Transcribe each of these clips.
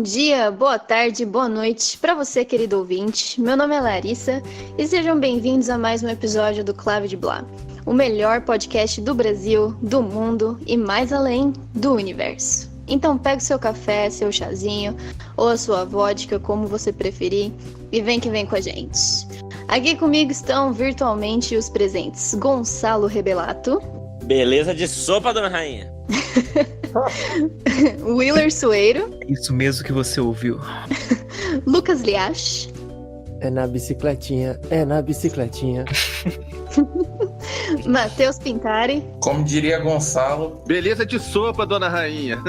dia, boa tarde, boa noite para você, querido ouvinte. Meu nome é Larissa e sejam bem-vindos a mais um episódio do Clave de Blá, o melhor podcast do Brasil, do mundo e mais além do universo. Então pega o seu café, seu chazinho ou a sua vodka, como você preferir, e vem que vem com a gente. Aqui comigo estão virtualmente os presentes Gonçalo Rebelato. Beleza de sopa, dona rainha. Willer Sueiro. Isso mesmo que você ouviu. Lucas Liache. É na bicicletinha. Matheus Pintari. Como diria Gonçalo. Beleza de sopa, dona rainha.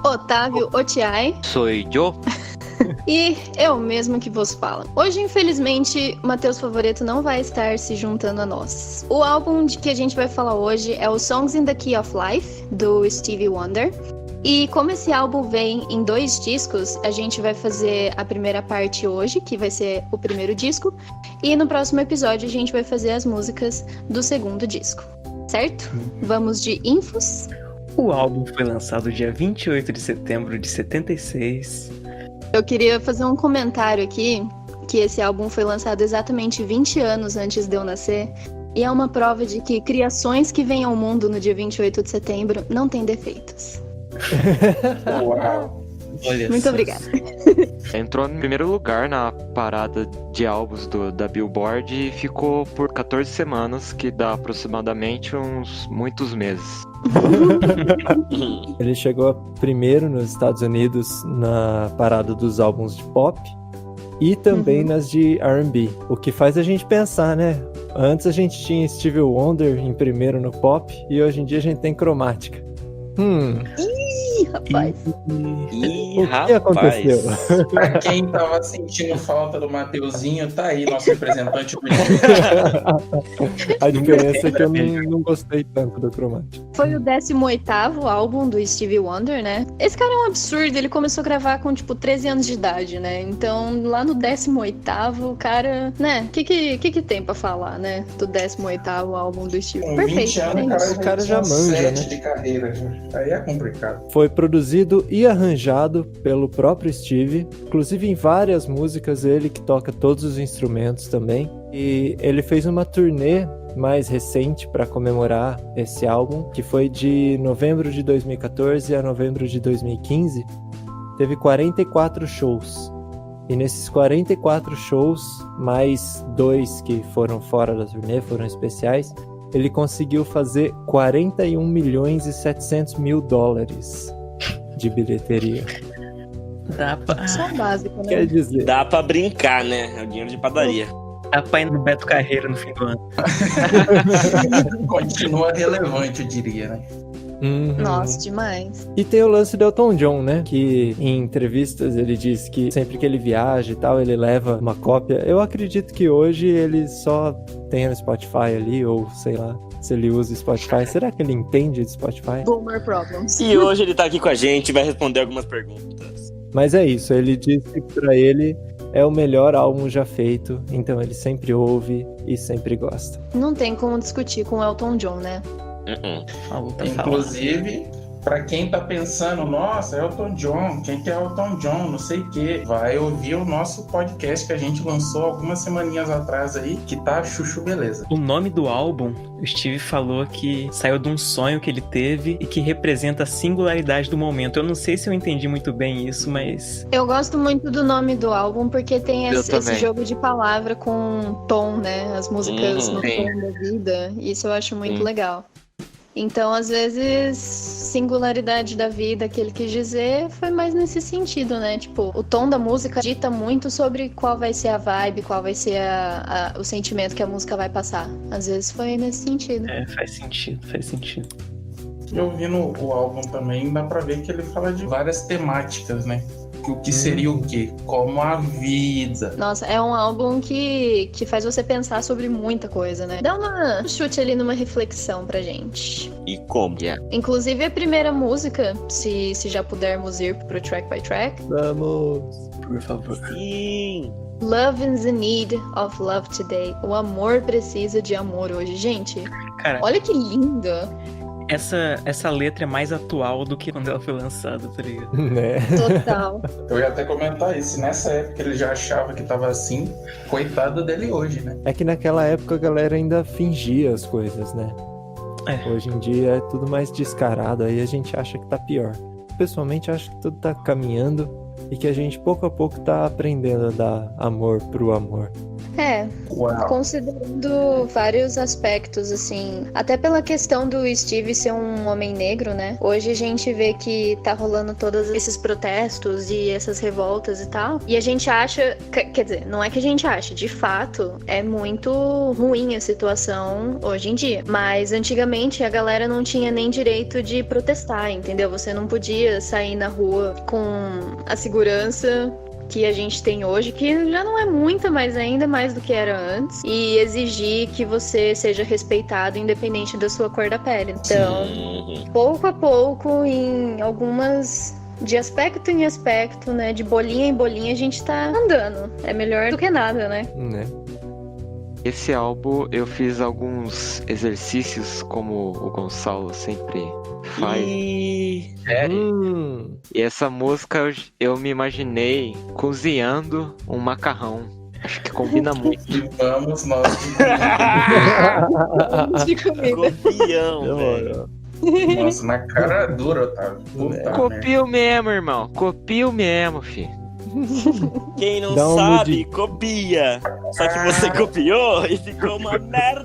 Otávio Otiai. Sou eu. E eu mesmo que vos falo. Hoje, infelizmente, Matheus Favoreto não vai estar se juntando a nós. O álbum de que a gente vai falar hoje é o Songs in the Key of Life, do Stevie Wonder. E como esse álbum vem em 2 discos, a gente vai fazer a primeira parte hoje, que vai ser o primeiro disco. E no próximo episódio a gente vai fazer as músicas do segundo disco. Certo? Vamos de infos. O álbum foi lançado dia 28 de setembro de 76. Eu queria fazer um comentário aqui, que esse álbum foi lançado exatamente 20 anos antes de eu nascer, e é uma prova de que criações que vêm ao mundo no dia 28 de setembro não têm defeitos. Uau! Olha Muito só. obrigada. Entrou em primeiro lugar na parada de álbuns da Billboard e ficou por 14 semanas, que dá aproximadamente muitos meses. Ele chegou primeiro nos Estados Unidos na parada dos álbuns de pop e também nas de R&B. O que faz a gente pensar, né? Antes a gente tinha Stevie Wonder em primeiro no pop e hoje em dia a gente tem Cromática. Ih, rapaz. O que aconteceu? Pra quem tava sentindo falta do Mateuzinho, tá aí, nosso representante do A diferença é que eu não gostei tanto do Cromática. Foi o 18º álbum do Stevie Wonder, né? Esse cara é um absurdo, ele começou a gravar com, 13 anos de idade, né? Então, lá no 18º, o cara, né? O que tem pra falar, né? Do 18º álbum do Stevie. Com Perfeito, 20 anos, né? O cara já manja, né? de carreira. Aí é complicado. Foi produzido e arranjado pelo próprio Stevie, inclusive em várias músicas ele que toca todos os instrumentos também. E ele fez uma turnê mais recente para comemorar esse álbum, que foi de novembro de 2014 a novembro de 2015. Teve 44 shows. E nesses 44 shows, mais 2 que foram fora da turnê, foram especiais, ele conseguiu fazer 41 milhões e 700 mil dólares de bilheteria. Dá pra... Só básico, né? Quer dizer, Dá pra brincar, né? É o dinheiro de padaria. Dá pra ir no Beto Carreiro no fim do ano. Continua relevante, eu diria, né? Nossa, demais. E tem o lance do Elton John, né? Que em entrevistas ele diz que sempre que ele viaja e tal, ele leva uma cópia. Eu acredito que hoje ele só tem no Spotify ali, ou sei lá, se ele usa Spotify. Será que ele entende de Spotify? Boomer Problems. E hoje ele tá aqui com a gente e vai responder algumas perguntas. Mas é isso, ele disse que pra ele é o melhor álbum já feito, então ele sempre ouve e sempre gosta. Não tem como discutir com o Elton John, né? Falou, tá falando. Inclusive, pra quem tá pensando, nossa, Elton John, quem que é Elton John, não sei o quê, vai ouvir o nosso podcast que a gente lançou algumas semaninhas atrás aí, que tá chuchu beleza. O nome do álbum, o Steve falou que saiu de um sonho que ele teve e que representa a singularidade do momento. Eu não sei se eu entendi muito bem isso, mas... Eu gosto muito do nome do álbum porque tem Eu esse também. jogo de palavra com tom, né? As músicas no Sim. tom da vida. Isso eu acho muito legal. Então, às vezes, singularidade da vida que ele quis dizer foi mais nesse sentido, né? Tipo, o tom da música dita muito sobre qual vai ser a vibe, qual vai ser o sentimento que a música vai passar. Às vezes foi nesse sentido. faz sentido. E ouvindo o álbum também, dá pra ver que ele fala de várias temáticas, né? O que seria o quê? Como a vida. Nossa, é um álbum que faz você pensar sobre muita coisa, né? Dá um chute ali numa reflexão pra gente. E como? Inclusive a primeira música, se já pudermos ir pro track by track. Vamos! Por favor. Sim. Love is the need of love today. O amor precisa de amor hoje. Gente, Cara, olha que lindo. Essa letra é mais atual do que quando ela foi lançada, tá ligado? Né? Total. Eu ia até comentar isso. Nessa época ele já achava que tava assim, coitado dele hoje, né? É que naquela época a galera ainda fingia as coisas, né? É. Hoje em dia é tudo mais descarado, aí a gente acha que tá pior. Pessoalmente, acho que tudo tá caminhando e que a gente pouco a pouco tá aprendendo a dar amor pro amor. É, Uau. considerando vários aspectos, assim, até pela questão do Steve ser um homem negro, né? Hoje a gente vê que tá rolando todos esses protestos e essas revoltas e tal. E a gente acha, quer dizer, não é que a gente acha, de fato, é muito ruim a situação hoje em dia. Mas antigamente a galera não tinha nem direito de protestar, entendeu? Você não podia sair na rua com a segurança que a gente tem hoje, que já não é muita, mas ainda mais do que era antes, e exigir que você seja respeitado independente da sua cor da pele. Então, pouco a pouco, em algumas... de aspecto em aspecto, né, de bolinha em bolinha, a gente tá andando. É melhor do que nada, né? Né? Esse álbum eu fiz alguns exercícios como o Gonçalo sempre faz. E... E essa música eu me imaginei cozinhando um macarrão. Acho que combina muito. E vamos nós. De comida. Copião, velho. Nossa, na cara dura, Otávio. Puta merda. Copio mesmo, irmão. Copio mesmo, filho. Quem não Dá uma sabe, copia. Só que você copiou e ficou uma merda.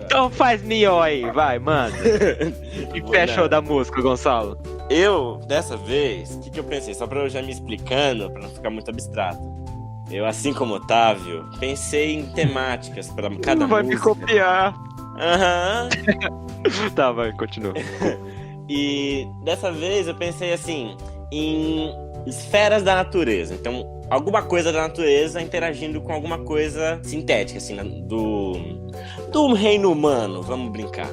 Então faz mió aí, vai, manda. E Vou fecha o nessa. da música, Gonçalo. Eu, dessa vez, o que eu pensei? Só pra eu já me explicando, pra não ficar muito abstrato. Eu, assim como o Otávio, pensei em temáticas pra cada Não vai me música. copiar. Aham. Tá, vai, continua. E dessa vez eu pensei assim, em esferas da natureza. Então, alguma coisa da natureza interagindo com alguma coisa sintética, assim, do reino humano, vamos brincar.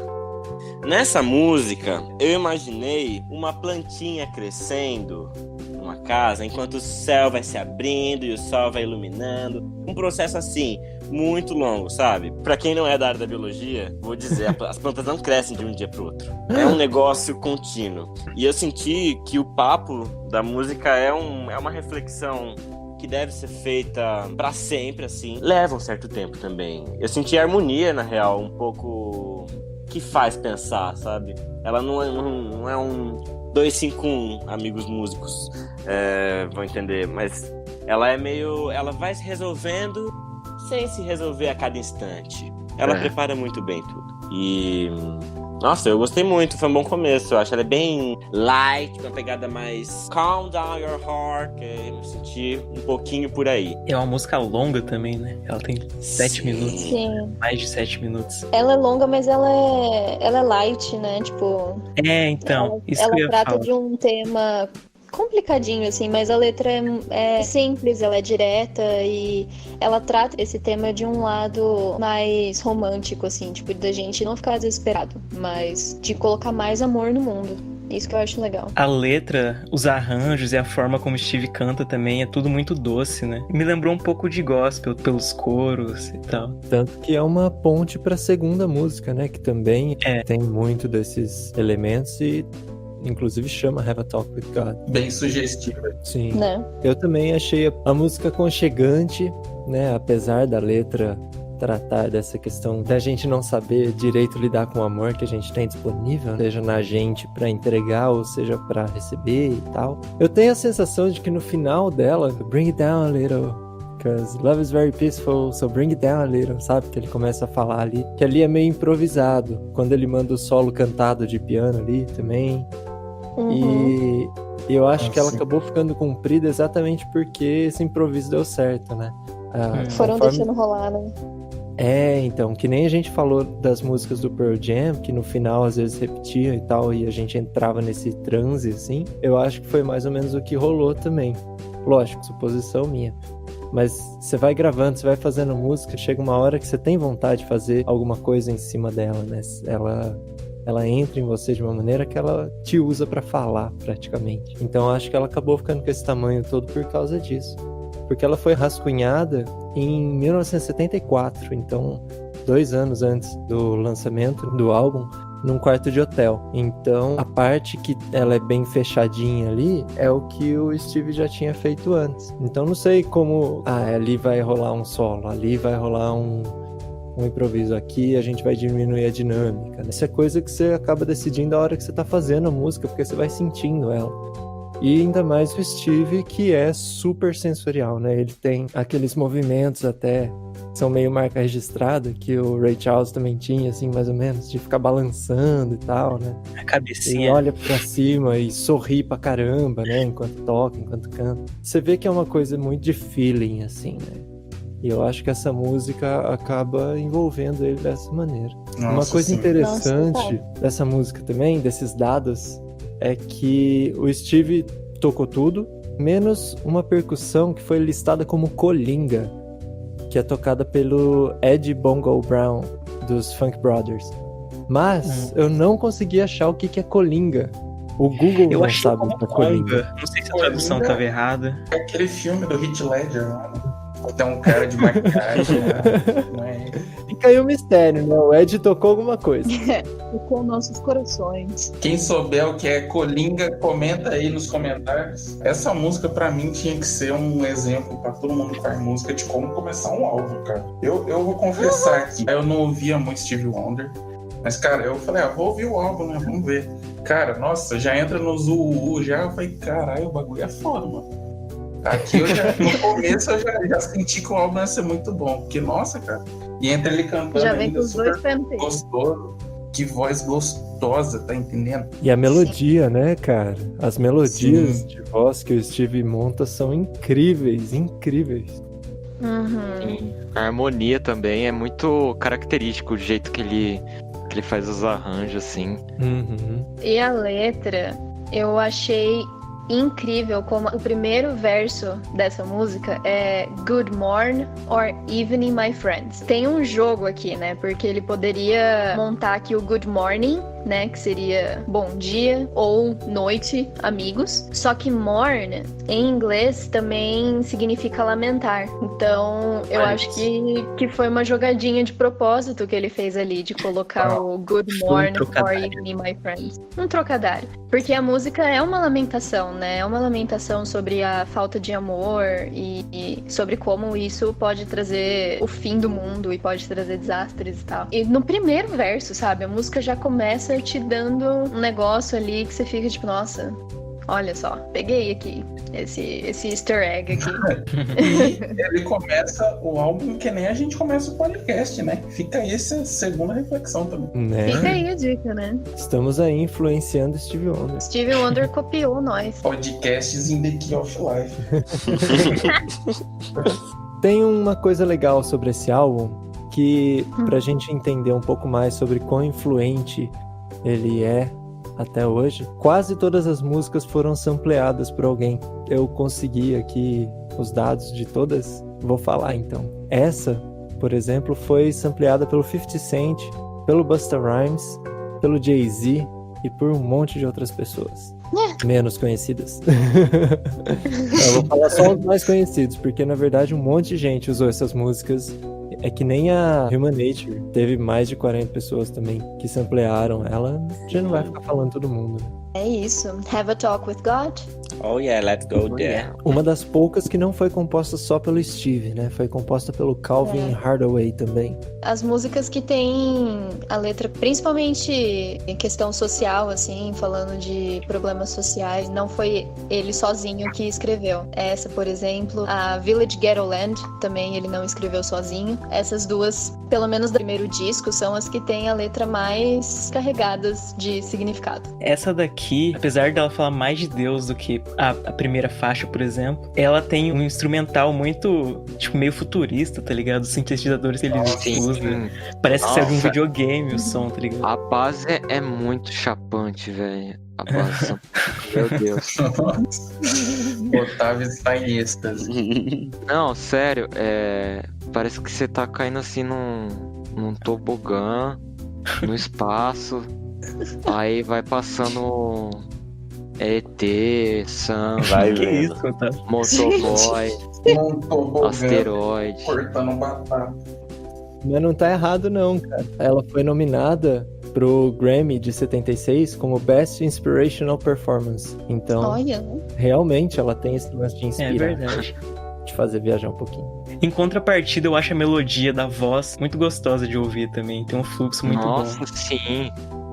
Nessa música, eu imaginei uma plantinha crescendo numa casa, enquanto o céu vai se abrindo e o sol vai iluminando. Um processo assim, muito longo, sabe? Pra quem não é da área da biologia, vou dizer, as plantas não crescem de um dia pro outro. É um negócio contínuo. E eu senti que o papo da música é uma reflexão que deve ser feita pra sempre, assim. Leva um certo tempo também. Eu senti a harmonia, na real, um pouco que faz pensar, sabe? Ela não é um 251, amigos músicos vão entender, mas ela vai se resolvendo sem se resolver a cada instante. Ela prepara muito bem tudo. E nossa, eu gostei muito, foi um bom começo. Eu acho ela é bem light, com uma pegada mais calm down your heart, que eu me senti um pouquinho por aí. É uma música longa também, né? Ela tem 7 Sim. minutos. Sim. Mais de 7 minutos. Ela é longa, mas ela é light, né? Tipo, É, então, isso que eu ela ia trata falar. de um tema complicadinho, assim, mas a letra é simples, ela é direta e ela trata esse tema de um lado mais romântico, assim, tipo, da gente não ficar desesperado, mas de colocar mais amor no mundo. Isso que eu acho legal. A letra, os arranjos e a forma como Steve canta também é tudo muito doce, né? Me lembrou um pouco de gospel pelos coros e tal. Tanto que é uma ponte pra segunda música, né? Que também É. tem muito desses elementos e inclusive chama Have a Talk with God. Bem sugestiva. Sim. Né? Eu também achei a música aconchegante, né? Apesar da letra tratar dessa questão da gente não saber direito lidar com o amor que a gente tem disponível, seja na gente pra entregar ou seja pra receber e tal. Eu tenho a sensação de que no final dela, bring it down a little, because love is very peaceful, so bring it down a little, sabe? Que ele começa a falar ali, que ali é meio improvisado, quando ele manda o solo cantado de piano ali também. Uhum. E eu acho que ela Sim. acabou ficando comprida exatamente porque esse improviso deu certo, né? Foram Conforme- deixando rolar, né? então, que nem a gente falou das músicas do Pearl Jam, que no final às vezes repetia e tal, e a gente entrava nesse transe, assim. Eu acho que foi mais ou menos o que rolou também. Lógico, suposição minha. Mas você vai gravando, você vai fazendo música, chega uma hora que você tem vontade de fazer alguma coisa em cima dela, né? Ela entra em você de uma maneira que ela te usa pra falar, praticamente. Então eu acho que ela acabou ficando com esse tamanho todo por causa disso. porque ela foi rascunhada em 1974, então 2 anos antes do lançamento do álbum, num quarto de hotel. Então, a parte que ela é bem fechadinha ali é o que o Steve já tinha feito antes. Então, não sei como... ali vai rolar um solo, ali vai rolar um improviso, aqui a gente vai diminuir a dinâmica. Isso é coisa que você acaba decidindo a hora que você tá fazendo a música, porque você vai sentindo ela. E ainda mais o Steve, que é super sensorial, né? Ele tem aqueles movimentos até... são meio marca registrada, que o Ray Charles também tinha, assim, mais ou menos, de ficar balançando e tal, né? A E cabecinha. olha pra cima e sorri pra caramba, né? Enquanto toca, enquanto canta. Você vê que é uma coisa muito de feeling, assim, né? E eu acho que essa música acaba envolvendo ele dessa maneira. Uma Nossa, coisa sim. interessante dessa música também, desses dados, é que o Steve tocou tudo, menos uma percussão que foi listada como colinga, que é tocada pelo Ed Bongo Brown, dos Funk Brothers. Mas eu não consegui achar o que é colinga. O Google Eu não achei sabe como o que é colinga. conga. Não sei se a tradução Colinga? tava errada. É aquele filme do Heath Ledger, mano. Tem um cara de maquiagem, né? Não é ele. Fica aí o mistério, né? O Ed tocou alguma coisa. Com nossos corações. Quem souber o que é colinga, comenta aí nos comentários. Essa música, pra mim, tinha que ser um exemplo pra todo mundo que faz música de como começar um álbum, cara. Eu vou confessar que eu não ouvia muito Stevie Wonder, mas, cara, eu falei, vou ouvir o álbum, né? Vamos ver. Cara, nossa, já entra no Zuu, já. Eu falei, caralho, o bagulho é foda, mano. Aqui no começo eu já senti que o álbum ia ser muito bom, porque, nossa, cara. E entra ele cantando Já vem ainda com os super dois pés no peito. gostoso. Que voz gostosa, tá entendendo? E a melodia, né, cara? As melodias Sim. de voz que o Steve monta são incríveis, incríveis. Uhum. A harmonia também é muito característico, o jeito que ele faz os arranjos, assim. Uhum. E a letra, eu achei incrível como o primeiro verso dessa música é Good morning or evening, my friends. Tem um jogo aqui, né? Porque ele poderia montar aqui o good morning, né? Que seria bom dia ou noite, amigos. Só que morn, em inglês, também significa lamentar. Então, eu acho que foi uma jogadinha de propósito que ele fez ali, de colocar o good morning or trocadilho. evening, my friends. Um trocadilho. Porque a música é uma lamentação, né? É uma lamentação sobre a falta de amor e sobre como isso pode trazer o fim do mundo e pode trazer desastres e tal. E no primeiro verso, sabe? A música já começa te dando um negócio ali que você fica tipo, nossa, olha só, peguei aqui esse easter egg aqui. E ele começa o álbum que nem a gente começa o podcast, né? Fica aí essa segunda reflexão também. Né? Fica aí a dica, né? Estamos aí influenciando Stevie Wonder. Stevie Wonder copiou nós. Podcasts in the Key of Life. Tem uma coisa legal sobre esse álbum que, pra gente entender um pouco mais sobre quão influente ele é até hoje, quase todas as músicas foram sampleadas por alguém. Eu consegui aqui os dados de todas, vou falar então. Essa, por exemplo, foi sampleada pelo 50 Cent, pelo Busta Rhymes, pelo Jay-Z e por um monte de outras pessoas. Menos conhecidas. Eu vou falar só os mais conhecidos, porque na verdade um monte de gente usou essas músicas. É que nem a Human Nature, teve mais de 40 pessoas também que samplearam ela. Já não vai ficar falando todo mundo, né? É isso. Have a talk with God. Oh yeah, let's go there. Uma das poucas que não foi composta só pelo Steve, né? Foi composta pelo Calvin Hardaway também. As músicas que tem a letra, principalmente em questão social, assim, falando de problemas sociais, não foi ele sozinho que escreveu. Essa, por exemplo, a Village Ghetto Land, também ele não escreveu sozinho. Essas duas, pelo menos do primeiro disco, são as que têm a letra mais carregadas de significado. Essa daqui, apesar dela falar mais de Deus do que a primeira faixa, por exemplo, ela tem um instrumental muito, tipo, meio futurista, tá ligado? Os sintetizadores que ele usa. Parece que saiu de um videogame o som, tá ligado? A base é muito chapante, velho. A base. Meu Deus. Otávio está em êxtase. Não, sério, parece que você tá caindo assim num tobogã, no espaço. Aí vai passando ET, Sam, Vai Que vendo. isso, tá? Motoboy. Num tobogã, Asteroide. cortando batata. Mas não tá errado não, cara. Ela foi nominada pro Grammy de 76 como Best Inspirational Performance. Então, Olha, realmente ela tem esse lance de É inspirar, verdade. de fazer viajar um pouquinho. Em contrapartida, eu acho a melodia da voz muito gostosa de ouvir também. Tem um fluxo muito Nossa, bom. sim.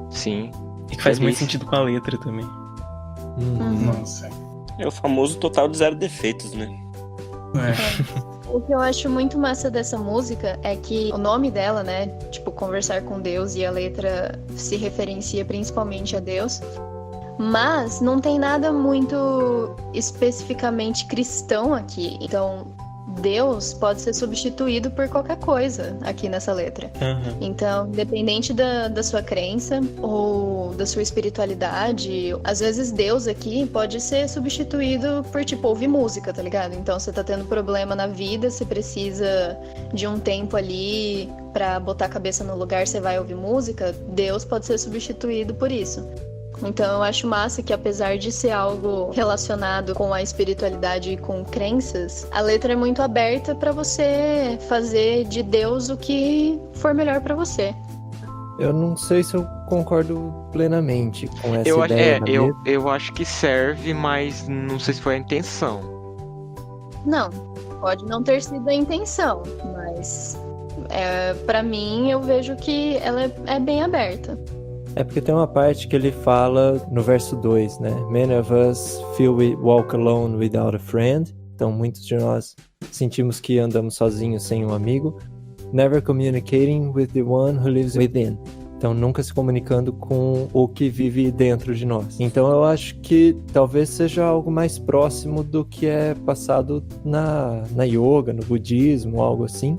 Sim. E que faz muito delícia. sentido com a letra também. Nossa. É o famoso total de 0 defeitos, né? o que eu acho muito massa dessa música é que o nome dela, né? Tipo, conversar com Deus, e a letra se referencia principalmente a Deus. Mas não tem nada muito especificamente cristão aqui. Então, Deus pode ser substituído por qualquer coisa aqui nessa letra. Aham. Então, independente da sua crença ou da sua espiritualidade, às vezes Deus aqui pode ser substituído por, tipo, ouvir música, tá ligado? Então, você tá tendo problema na vida, você precisa de um tempo ali pra botar a cabeça no lugar, você vai ouvir música, Deus pode ser substituído por isso. Então eu acho massa que, apesar de ser algo relacionado com a espiritualidade e com crenças, a letra é muito aberta pra você fazer de Deus o que for melhor pra você. Eu não sei se eu concordo plenamente com essa Eu acho, ideia. da letra. eu acho que serve, mas não sei se foi a intenção. Não, pode não ter sido a intenção, mas pra mim eu vejo que ela é bem aberta. É porque tem uma parte que ele fala no verso 2, né? Many of us feel we walk alone without a friend. Então, muitos de nós sentimos que andamos sozinhos sem um amigo. Never communicating with the one who lives within. Então, nunca se comunicando com o que vive dentro de nós. Então, eu acho que talvez seja algo mais próximo do que é passado na yoga, no budismo, algo assim,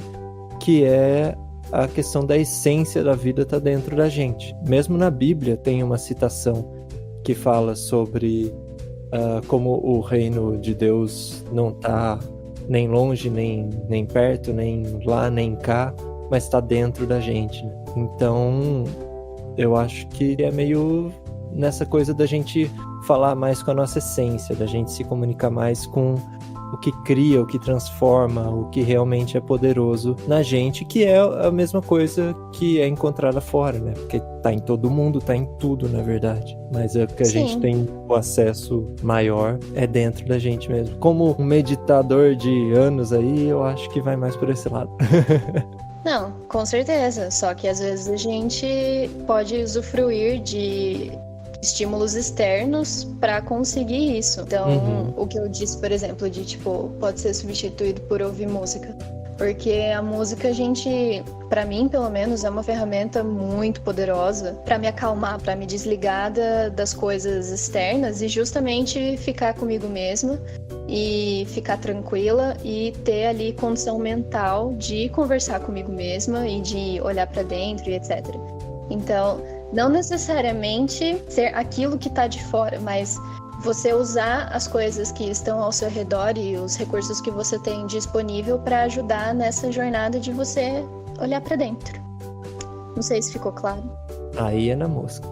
que é a questão da essência da vida tá dentro da gente. Mesmo na Bíblia tem uma citação que fala sobre como o reino de Deus não tá nem longe, nem perto, nem lá, nem cá, mas tá dentro da gente, né? Então, eu acho que é meio nessa coisa da gente falar mais com a nossa essência, da gente se comunicar mais com o que cria, o que transforma, o que realmente é poderoso na gente, que é a mesma coisa que é encontrada fora, né? Porque tá em todo mundo, tá em tudo, na verdade. Mas é que a Sim. gente tem o acesso maior é dentro da gente mesmo. Como um meditador de anos aí, eu acho que vai mais por esse lado. Não, com certeza. Só que às vezes a gente pode usufruir de estímulos externos para conseguir isso. Então, o que eu disse, por exemplo, de tipo, pode ser substituído por ouvir música. Porque a música, a gente, para mim, pelo menos, é uma ferramenta muito poderosa para me acalmar, para me desligar das coisas externas e justamente ficar comigo mesma e ficar tranquila e ter ali condição mental de conversar comigo mesma e de olhar para dentro e etc. Então, não necessariamente ser aquilo que está de fora, mas você usar as coisas que estão ao seu redor e os recursos que você tem disponível para ajudar nessa jornada de você olhar para dentro. Não sei se ficou claro. Aí é na música.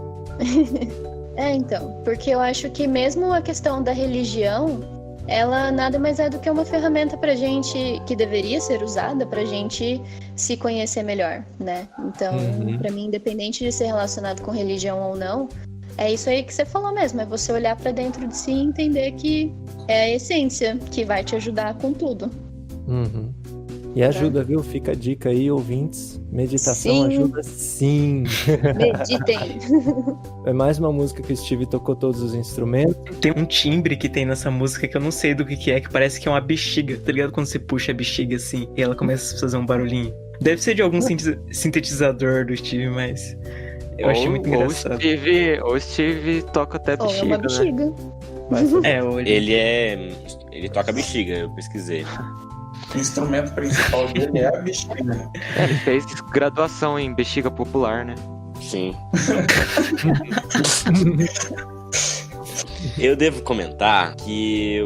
Então, porque eu acho que mesmo a questão da religião, ela nada mais é do que uma ferramenta pra gente, que deveria ser usada pra gente se conhecer melhor, né? Então, pra mim, independente de ser relacionado com religião ou não, é isso aí que você falou mesmo, é você olhar pra dentro de si e entender que é a essência que vai te ajudar com tudo. E ajuda, viu? Fica a dica aí, ouvintes. Meditação Sim. ajuda sim. Meditem. É mais uma música que o Steve tocou todos os instrumentos. Tem um timbre que tem nessa música que eu não sei do que é parece que é uma bexiga, tá ligado? Quando você puxa a bexiga assim e ela começa a fazer um barulhinho. Deve ser de algum sintetizador do Steve, mas eu achei muito engraçado. O Steve toca até Ou é bexiga, uma né? bexiga. Ele toca bexiga, eu pesquisei. O instrumento principal dele é a bexiga. Ele fez graduação em bexiga popular, né? Sim. Eu devo comentar que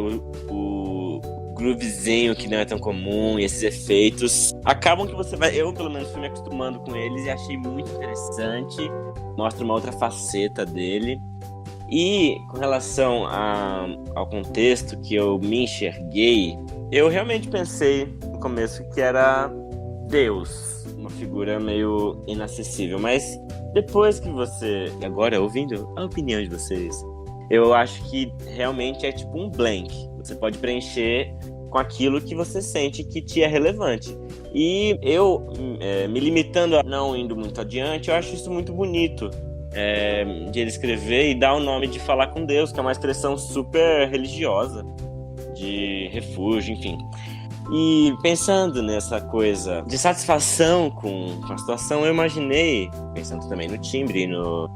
o groovezinho que não é tão comum e esses efeitos acabam que você vai... Eu, pelo menos, fui me acostumando com eles e achei muito interessante. Mostra uma outra faceta dele. E com relação ao contexto que eu me enxerguei, eu realmente pensei no começo que era Deus, uma figura meio inacessível. Mas depois que você, agora ouvindo a opinião de vocês, eu acho que realmente é tipo um blank. Você pode preencher com aquilo que você sente que te é relevante. E eu, me limitando a não indo muito adiante, eu acho isso muito bonito. De ele escrever e dar o nome de falar com Deus, que é uma expressão super religiosa, de refúgio, enfim. E pensando nessa coisa de satisfação com a situação, eu imaginei, pensando também no timbre, no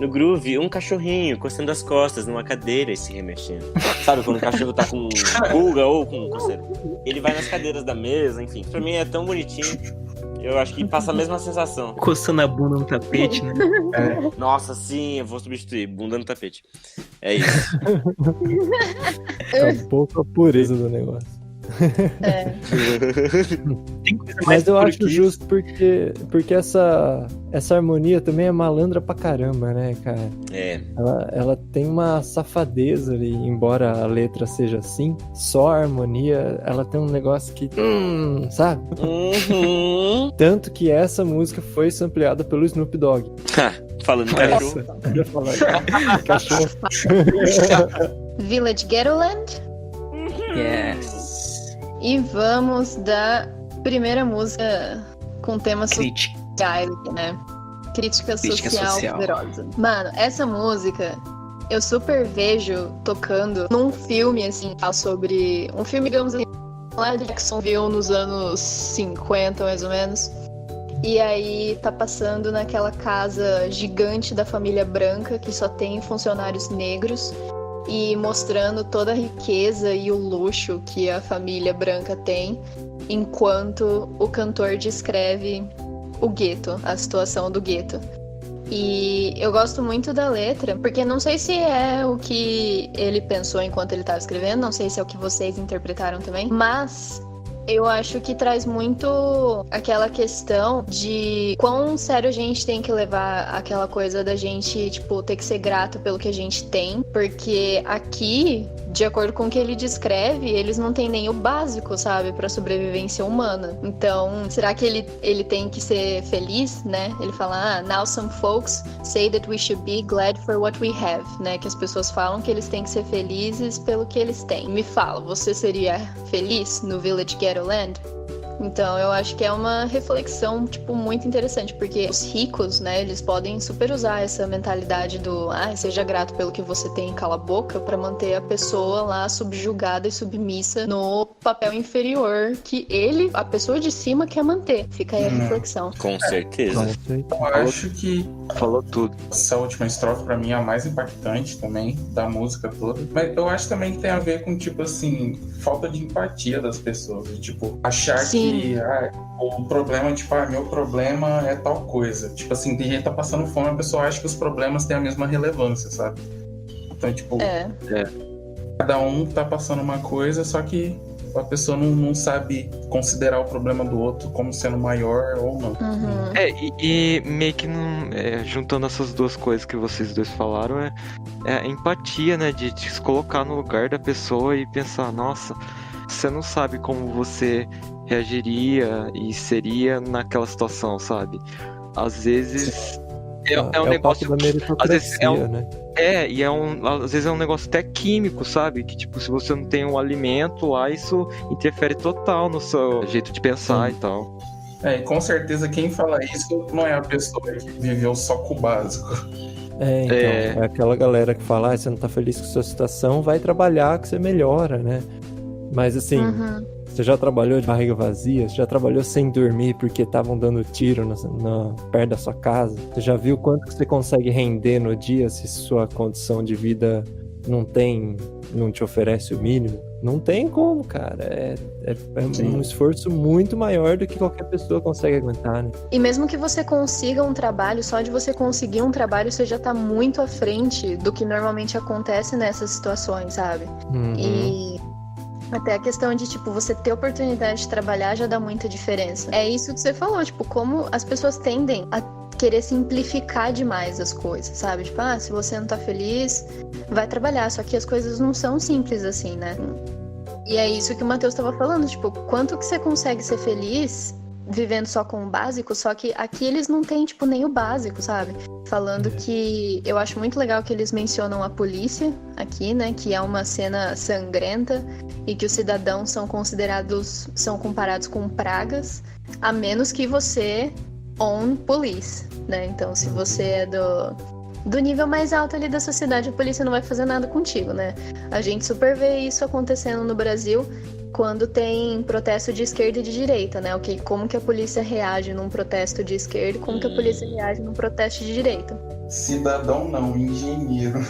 groove, um cachorrinho coçando as costas numa cadeira e se remexendo. Sabe quando o cachorro tá com pulga ou com coceira? Ele vai nas cadeiras da mesa, enfim. Pra mim é tão bonitinho. Eu acho que passa a mesma sensação. Coçando a bunda no tapete, né? Nossa, sim, eu vou substituir. Bunda no tapete. É isso. É um pouco a pureza do negócio. Tem coisa mais Mas eu pura acho que isso. justo porque essa harmonia também é malandra pra caramba, né, cara? Ela tem uma safadeza ali, embora a letra seja assim, só a harmonia, ela tem um negócio que, sabe? Uhum. Tanto que essa música foi sampleada pelo Snoop Dogg. Falando cachorro. Eu ia falar cachorro. Village Ghettoland. Yes. E vamos da primeira música com tema Crítica. social, né? Crítica social social. poderosa. Mano, essa música eu super vejo tocando num filme, assim, sobre... Um filme, digamos assim, lá de Jacksonville nos anos 50, mais ou menos. E aí tá passando naquela casa gigante da família branca, que só tem funcionários negros. E mostrando toda a riqueza e o luxo que a família branca tem, enquanto o cantor descreve o gueto, a situação do gueto. E eu gosto muito da letra, porque não sei se é o que ele pensou enquanto ele estava escrevendo, não sei se é o que vocês interpretaram também, mas eu acho que traz muito aquela questão de quão sério a gente tem que levar aquela coisa da gente, tipo, ter que ser grato pelo que a gente tem, porque aqui, de acordo com o que ele descreve, eles não têm nem o básico, sabe, pra sobrevivência humana. Então, será que ele tem que ser feliz, né? Ele fala, now some folks say that we should be glad for what we have, né? Que as pessoas falam que eles têm que ser felizes pelo que eles têm. Me fala, você seria feliz no Village Ghettoland? Então, eu acho que é uma reflexão, tipo, muito interessante, porque os ricos, né, eles podem super usar essa mentalidade do seja grato pelo que você tem e cala a boca, pra manter a pessoa lá subjugada e submissa no papel inferior que a pessoa de cima, quer manter. Fica aí a reflexão. Com certeza. Eu acho que Falou tudo. essa última estrofe pra mim é a mais impactante também da música toda. Mas eu acho também que tem a ver com, tipo assim, falta de empatia das pessoas. De, tipo, achar Sim. que o problema, tipo, meu problema é tal coisa. Tipo assim, tem gente que tá passando fome, a pessoa acha que os problemas têm a mesma relevância, sabe? Então, tipo, cada um tá passando uma coisa, só que a pessoa não sabe considerar o problema do outro como sendo maior ou não. Uhum. E meio que juntando essas duas coisas que vocês dois falaram, é a empatia, né? De se colocar no lugar da pessoa e pensar, nossa, você não sabe como você reagiria e seria naquela situação, sabe? Às vezes é um negócio. O papo da meritocracia, às vezes né? E às vezes é um negócio até químico, sabe? Que tipo, se você não tem um alimento lá, isso interfere total no seu jeito de pensar e tal. E com certeza quem fala isso não é a pessoa que viveu só com o básico. Então, é aquela galera que fala, você não tá feliz com a sua situação, vai trabalhar que você melhora, né? Mas assim, você já trabalhou de barriga vazia? Você já trabalhou sem dormir porque estavam dando tiro perto da sua casa? Você já viu quanto que você consegue render no dia se sua condição de vida não te oferece o mínimo? Não tem como, cara. É um esforço muito maior do que qualquer pessoa consegue aguentar, né? E mesmo que você consiga um trabalho, só de você conseguir um trabalho, você já tá muito à frente do que normalmente acontece nessas situações, sabe? E até a questão de, tipo, você ter oportunidade de trabalhar já dá muita diferença. É isso que você falou, tipo, como as pessoas tendem a querer simplificar demais as coisas, sabe? Tipo, se você não tá feliz, vai trabalhar. Só que as coisas não são simples assim, né? E é isso que o Matheus tava falando, tipo, quanto que você consegue ser feliz vivendo só com o básico, só que aqui eles não têm, tipo, nem o básico, sabe? Falando que eu acho muito legal que eles mencionam a polícia aqui, né? Que é uma cena sangrenta e que os cidadãos são comparados com pragas, a menos que você own police, né? Então, se você é do nível mais alto ali da sociedade, a polícia não vai fazer nada contigo, né? A gente super vê isso acontecendo no Brasil quando tem protesto de esquerda e de direita, né? Como que a polícia reage num protesto de esquerda e como que a polícia reage num protesto de direita. Cidadão não, engenheiro.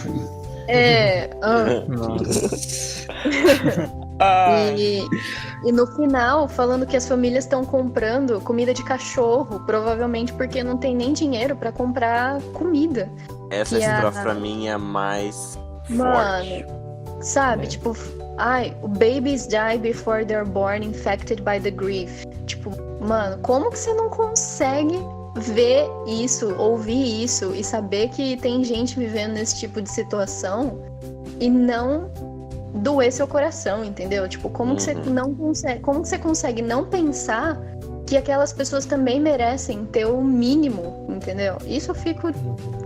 E no final, falando que as famílias estão comprando comida de cachorro, provavelmente porque não tem nem dinheiro pra comprar comida. Essa estrofe pra mim é a mais Mano, forte. Sabe? Tipo, babies die before they're born infected by the grief. Tipo, mano, como que você não consegue ver isso, ouvir isso e saber que tem gente vivendo nesse tipo de situação e não doer seu coração, entendeu? Tipo, como que você não consegue, como que você consegue não pensar que aquelas pessoas também merecem ter o mínimo, entendeu? Isso eu fico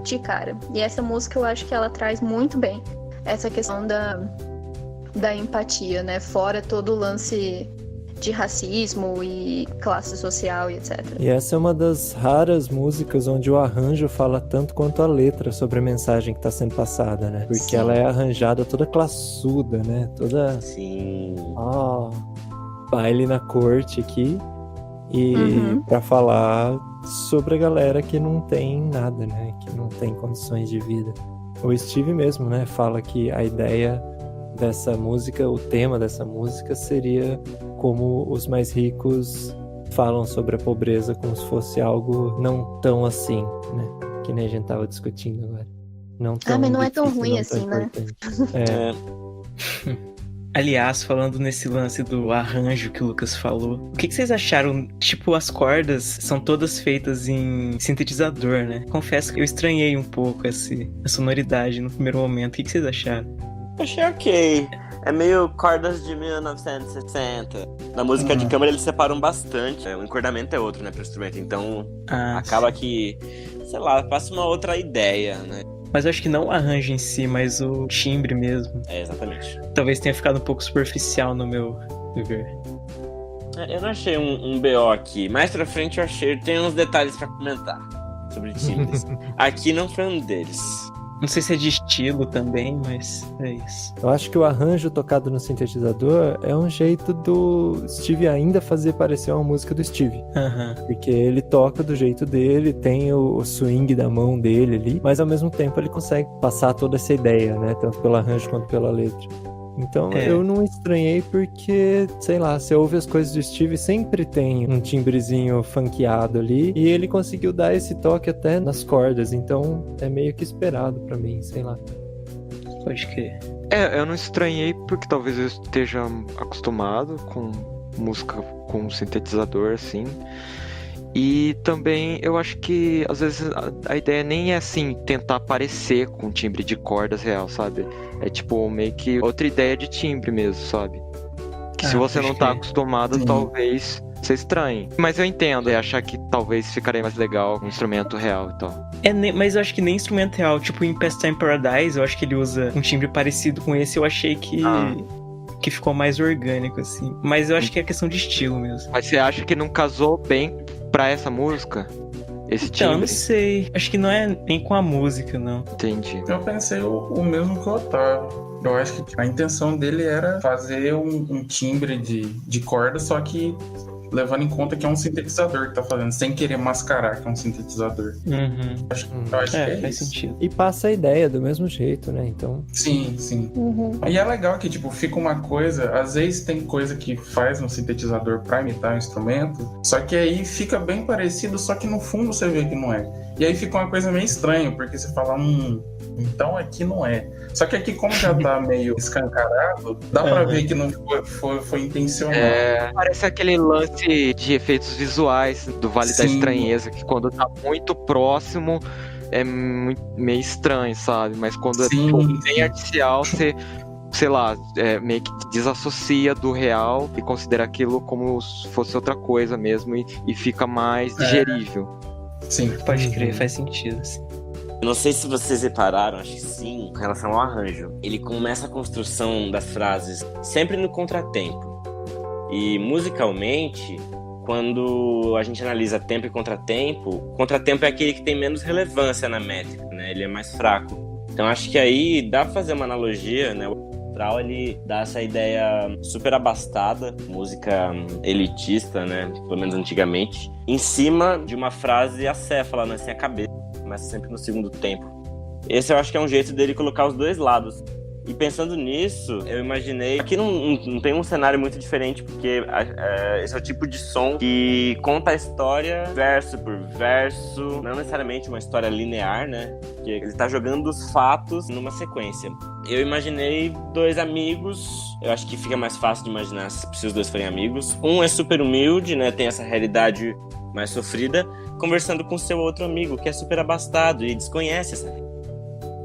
de cara. E essa música eu acho que ela traz muito bem essa questão da empatia, né? Fora todo o lance de racismo e classe social e etc. E essa é uma das raras músicas onde o arranjo fala tanto quanto a letra sobre a mensagem que está sendo passada, né? Porque Sim. ela é arranjada toda classuda, né? Toda... Sim. Baile na corte aqui. E pra falar sobre a galera que não tem nada, né? Que não tem condições de vida. O Steve mesmo, né? Fala que a ideia dessa música, o tema dessa música seria como os mais ricos falam sobre a pobreza como se fosse algo não tão assim, né? Que nem a gente tava discutindo agora. Não tão mas não é tão difícil, ruim não assim, tão né? importante. Aliás, falando nesse lance do arranjo que o Lucas falou, o que vocês acharam? Tipo, as cordas são todas feitas em sintetizador, né? Confesso que eu estranhei um pouco a sonoridade no primeiro momento. O que vocês acharam? Achei ok. É meio cordas de 1960. Na música de câmara eles separam bastante. O encordamento é outro, né, pro instrumento. Então acaba que, sei lá, passa uma outra ideia, né? Mas eu acho que não o arranjo em si, mas o timbre mesmo. É, exatamente. Talvez tenha ficado um pouco superficial no meu ver. Eu não achei um BO aqui. Mais pra frente eu achei. Tem uns detalhes pra comentar sobre timbres. Aqui não foi um deles. Não sei se é de estilo também, mas é isso. Eu acho que o arranjo tocado no sintetizador é um jeito do Steve ainda fazer parecer uma música do Steve. Porque ele toca do jeito dele, tem o swing da mão dele ali, mas ao mesmo tempo ele consegue passar toda essa ideia, né? Tanto pelo arranjo quanto pela letra. Então eu não estranhei porque, sei lá, você ouve as coisas do Steve, sempre tem um timbrezinho funkeado ali, e ele conseguiu dar esse toque até nas cordas, então é meio que esperado pra mim, sei lá. Pode crer. Eu não estranhei porque talvez eu esteja acostumado com música com sintetizador, assim. E também eu acho que às vezes a ideia nem é assim, tentar parecer com timbre de cordas real, sabe? É tipo meio que outra ideia de timbre mesmo, sabe? Que se você não tá acostumado, talvez você estranhe. Mas eu entendo, achar que talvez ficaria mais legal com um instrumento real e tal. Mas eu acho que nem instrumento real, tipo em Pastime Paradise, eu acho que ele usa um timbre parecido com esse, eu achei que ficou mais orgânico, assim. Mas eu acho que é questão de estilo mesmo. Mas você acha que não casou bem pra essa música? Esse timbre? Então, eu não sei. Acho que não é nem com a música, não. Entendi. Eu pensei o mesmo que o Otávio. Eu acho que a intenção dele era fazer um timbre de corda, só que levando em conta que é um sintetizador que tá fazendo, sem querer mascarar que é um sintetizador. Uhum. Eu acho que é faz isso. sentido. E passa a ideia do mesmo jeito, né? Então. Sim. E é legal que, tipo, fica uma coisa. Às vezes tem coisa que faz um sintetizador pra imitar um instrumento, só que aí fica bem parecido, só que no fundo você vê que não é. E aí fica uma coisa meio estranha, porque você fala, Então aqui não é. Só que aqui, como já tá meio escancarado, dá pra ver que não foi intencional. Parece aquele lance de efeitos visuais do Vale da Sim. Estranheza, que quando tá muito próximo é meio estranho, sabe? Mas quando é Sim. tipo, bem artificial, você, sei lá, meio que desassocia do real e considera aquilo como se fosse outra coisa mesmo e fica mais digerível. Sim. Pode crer, faz sentido. Assim. Não sei se vocês repararam, acho que sim, em relação ao arranjo. Ele começa a construção das frases sempre no contratempo. E musicalmente, quando a gente analisa tempo e contratempo, contratempo é aquele que tem menos relevância na métrica, né? Ele é mais fraco. Então acho que aí dá pra fazer uma analogia, né? O Astral, ele dá essa ideia super abastada, música elitista, né? Pelo menos antigamente, em cima de uma frase acéfala, né? Assim, a cabeça. Começa sempre no segundo tempo. Esse eu acho que é um jeito dele colocar os dois lados. E pensando nisso, eu imaginei... Aqui não tem um cenário muito diferente, porque esse é o tipo de som que conta a história verso por verso. Não necessariamente uma história linear, né? Porque ele tá jogando os fatos numa sequência. Eu imaginei dois amigos. Eu acho que fica mais fácil de imaginar se os dois forem amigos. Um é super humilde, né? Tem essa realidade mais sofrida, conversando com seu outro amigo, que é super abastado e desconhece essa realidade.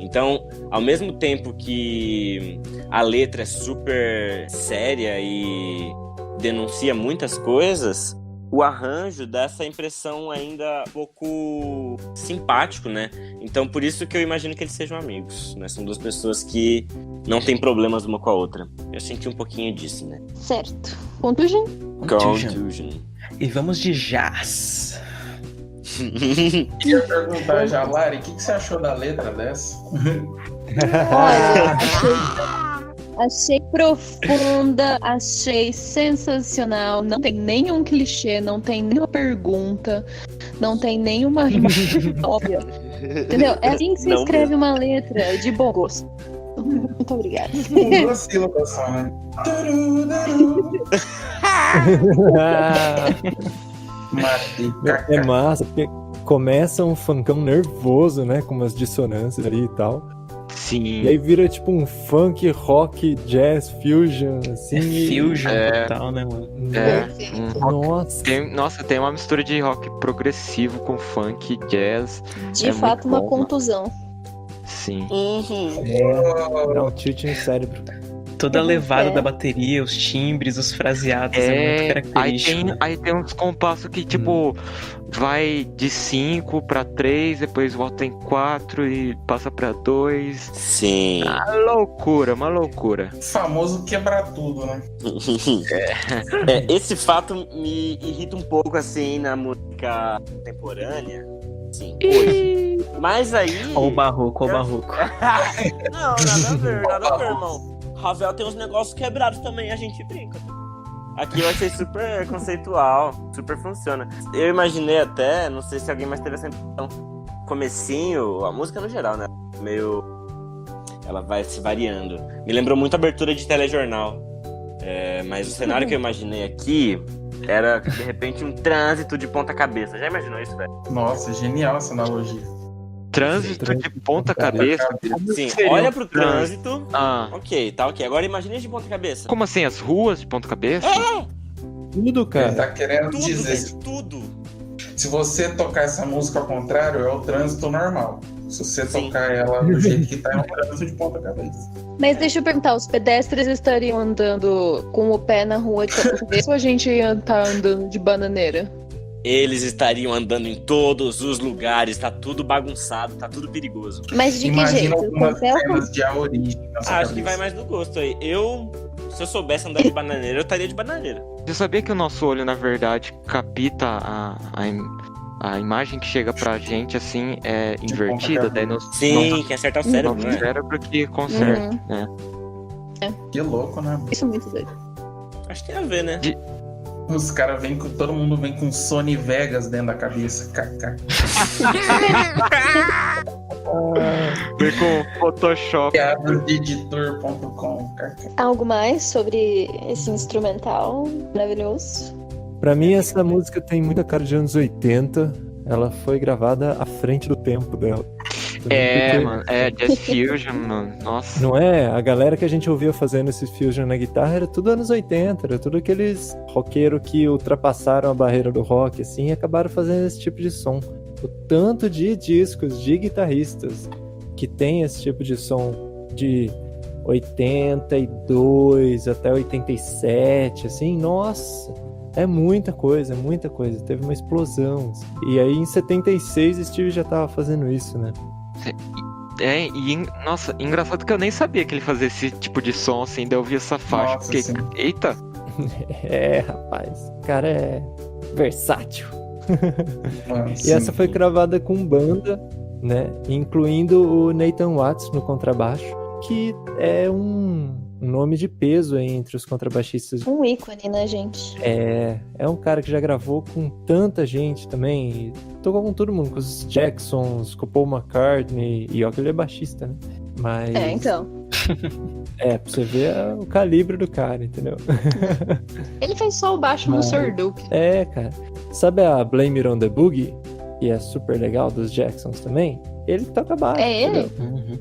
Então, ao mesmo tempo que a letra é super séria e denuncia muitas coisas, o arranjo dá essa impressão ainda um pouco simpático, né? Então, por isso que eu imagino que eles sejam amigos, né? São duas pessoas que não têm problemas uma com a outra. Eu senti um pouquinho disso, né? Certo. Contusion? Contusion. E vamos de jazz. Queria perguntar já, Lari, o que você achou da letra dessa? Olha, achei profunda, achei sensacional. Não tem nenhum clichê, não tem nenhuma pergunta, não tem nenhuma rima óbvia. Entendeu? É assim que se Não escreve uma letra de bom gosto. Muito obrigada. Com duas sílabas só, né? Matei. É massa, porque começa um funkão nervoso, né? Com umas dissonâncias ali e tal. Sim. E aí vira tipo um funk, rock, jazz, fusion, assim. Fusion total, né, mano? Nossa. Tem uma mistura de rock progressivo com funk, jazz. De fato, muito uma bom, contusão. Sim. Dá um tilt no cérebro. Toda a levada da bateria, os timbres, os fraseados, é muito característico. Aí tem uns compassos que, tipo, vai de 5 pra 3, depois volta em 4 e passa pra 2. Sim. Uma loucura. Famoso quebrar tudo, né? Esse fato me irrita um pouco, assim, na música contemporânea. Sim, hoje. Mas aí... Ó o barroco. Não, nada a ver, irmão. Ravel tem uns negócios quebrados também, a gente brinca. Aqui eu achei super conceitual, super funciona. Eu imaginei até, não sei se alguém mais teve essa impressão, comecinho, a música no geral, né? Meio... ela vai se variando. Me lembrou muito a abertura de telejornal. Mas o cenário que eu imaginei aqui era, de repente, um trânsito de ponta cabeça. Já imaginou isso, velho? Nossa, genial essa analogia. Trânsito de ponta cabeça? Sim, olha pro trânsito. Ah. Ok, tá ok. Agora imagine de ponta cabeça. Como assim? As ruas de ponta cabeça? Tudo, Ele cara. tá querendo Tudo, dizer, velho, tudo. se você tocar essa música ao contrário, é o trânsito normal. Se você Sim. tocar ela do jeito que tá, é um trânsito de ponta cabeça. Mas deixa eu perguntar, os pedestres estariam andando com o pé na rua de ponta cabeça ou a gente ia estar andando de bananeira? Eles estariam andando em todos os lugares, tá tudo bagunçado, tá tudo perigoso. Mas de que Imagina jeito? algumas Com pé ou com... cenas de A Origem na sua Acho que cabeça. vai mais do gosto aí. Se eu soubesse andar de bananeira, eu estaria de bananeira. Você sabia que o nosso olho, na verdade, capta a imagem que chega pra gente, assim, é invertida? Daí Sim, que acertar o cérebro, no né? cérebro que conserta, né? Que louco, né? Isso é muito doido. Acho que tem a ver, né? Os caras vêm com. Todo mundo vem com Sony Vegas dentro da cabeça. KK. Vem com Photoshop. Piadasdeeditor.com. KK. Algo mais sobre esse instrumental maravilhoso? Pra mim, essa música tem muita cara de anos 80. Ela foi gravada à frente do tempo dela. Mano, Jazz Fusion, mano, nossa. Não é? A galera que a gente ouvia fazendo esse fusion na guitarra era tudo anos 80, era tudo aqueles roqueiros que ultrapassaram a barreira do rock, assim, e acabaram fazendo esse tipo de som. O tanto de discos de guitarristas que tem esse tipo de som de 82 até 87, assim, nossa, é muita coisa, teve uma explosão. Assim. E aí em 76 Steve já tava fazendo isso, né? Nossa, engraçado que eu nem sabia que ele fazia esse tipo de som, assim, daí eu vi essa faixa, Nossa, fiquei, sim. eita, Rapaz, o cara é versátil. Mano, E sim. essa foi gravada com banda, né? Incluindo o Nathan Watts no contrabaixo, que é um nome de peso aí entre os contrabaixistas. Um ícone, né, gente? É um cara que já gravou com tanta gente também. E tocou com todo mundo, com os Jacksons, com o Paul McCartney. E ó que ele é baixista, né? Mas... Então. pra você ver o calibre do cara, entendeu? Ele fez só o baixo no Sr. Duke. Cara. Sabe a Blame It on the Boogie? Que é super legal, dos Jacksons também? Ele toca baixo. É ele? entendeu?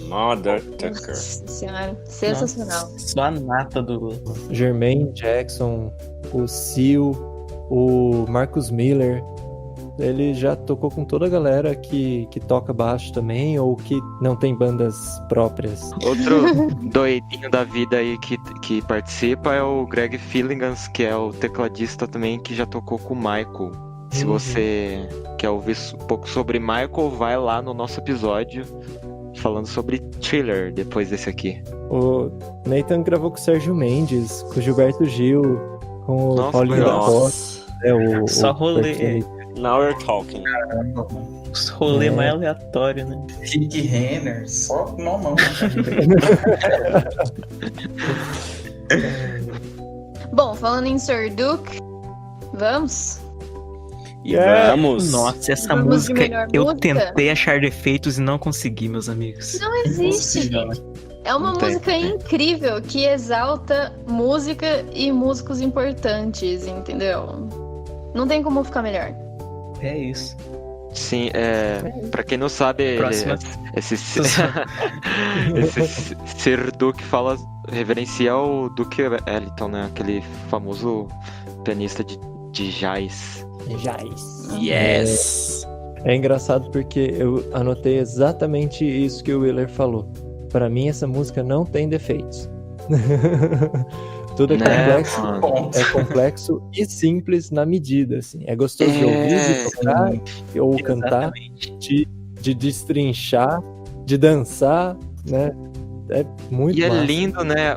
Mother Tucker. Nossa senhora, sensacional. Nossa, só a nata do... Jermaine Jackson, o Seal, o Marcus Miller. Ele já tocou com toda a galera que toca baixo também, ou que não tem bandas próprias. outro doidinho da vida aí que participa é o Greg Filligans, que é o tecladista também, que já tocou com o Michael. Se você quer ouvir um pouco sobre Michael, vai lá no nosso episódio falando sobre Thriller, depois desse aqui. O Nathan gravou com o Sérgio Mendes, com o Gilberto Gil, com o Nossa, Paulinho da legal. Costa. Só rolê. percussionista. Now we're talking. Caramba, mano. Os rolê mais aleatório, né? Rick Renner, só nomão. Bom, falando em Sr. Duke, vamos? E vamos. Nossa, essa Vamos de música, melhor eu música? tentei achar defeitos e não consegui, meus amigos. Não existe, gente. É uma Não tem. música incrível que exalta música e músicos importantes, entendeu? Não tem como ficar melhor. É isso. Sim, pra quem não sabe, Próxima. esse Sr. Duke reverencia o Duke Ellington, né? Aquele famoso pianista de jazz. Jazz. Yes. É engraçado porque eu anotei exatamente isso que o Willer falou. Pra mim, essa música não tem defeitos. Tudo é Né, complexo. mano? Ponto. É complexo e simples na medida, assim. É gostoso de ouvir, de tocar ou cantar, de destrinchar, de dançar, né? É muito E é massa. lindo, né?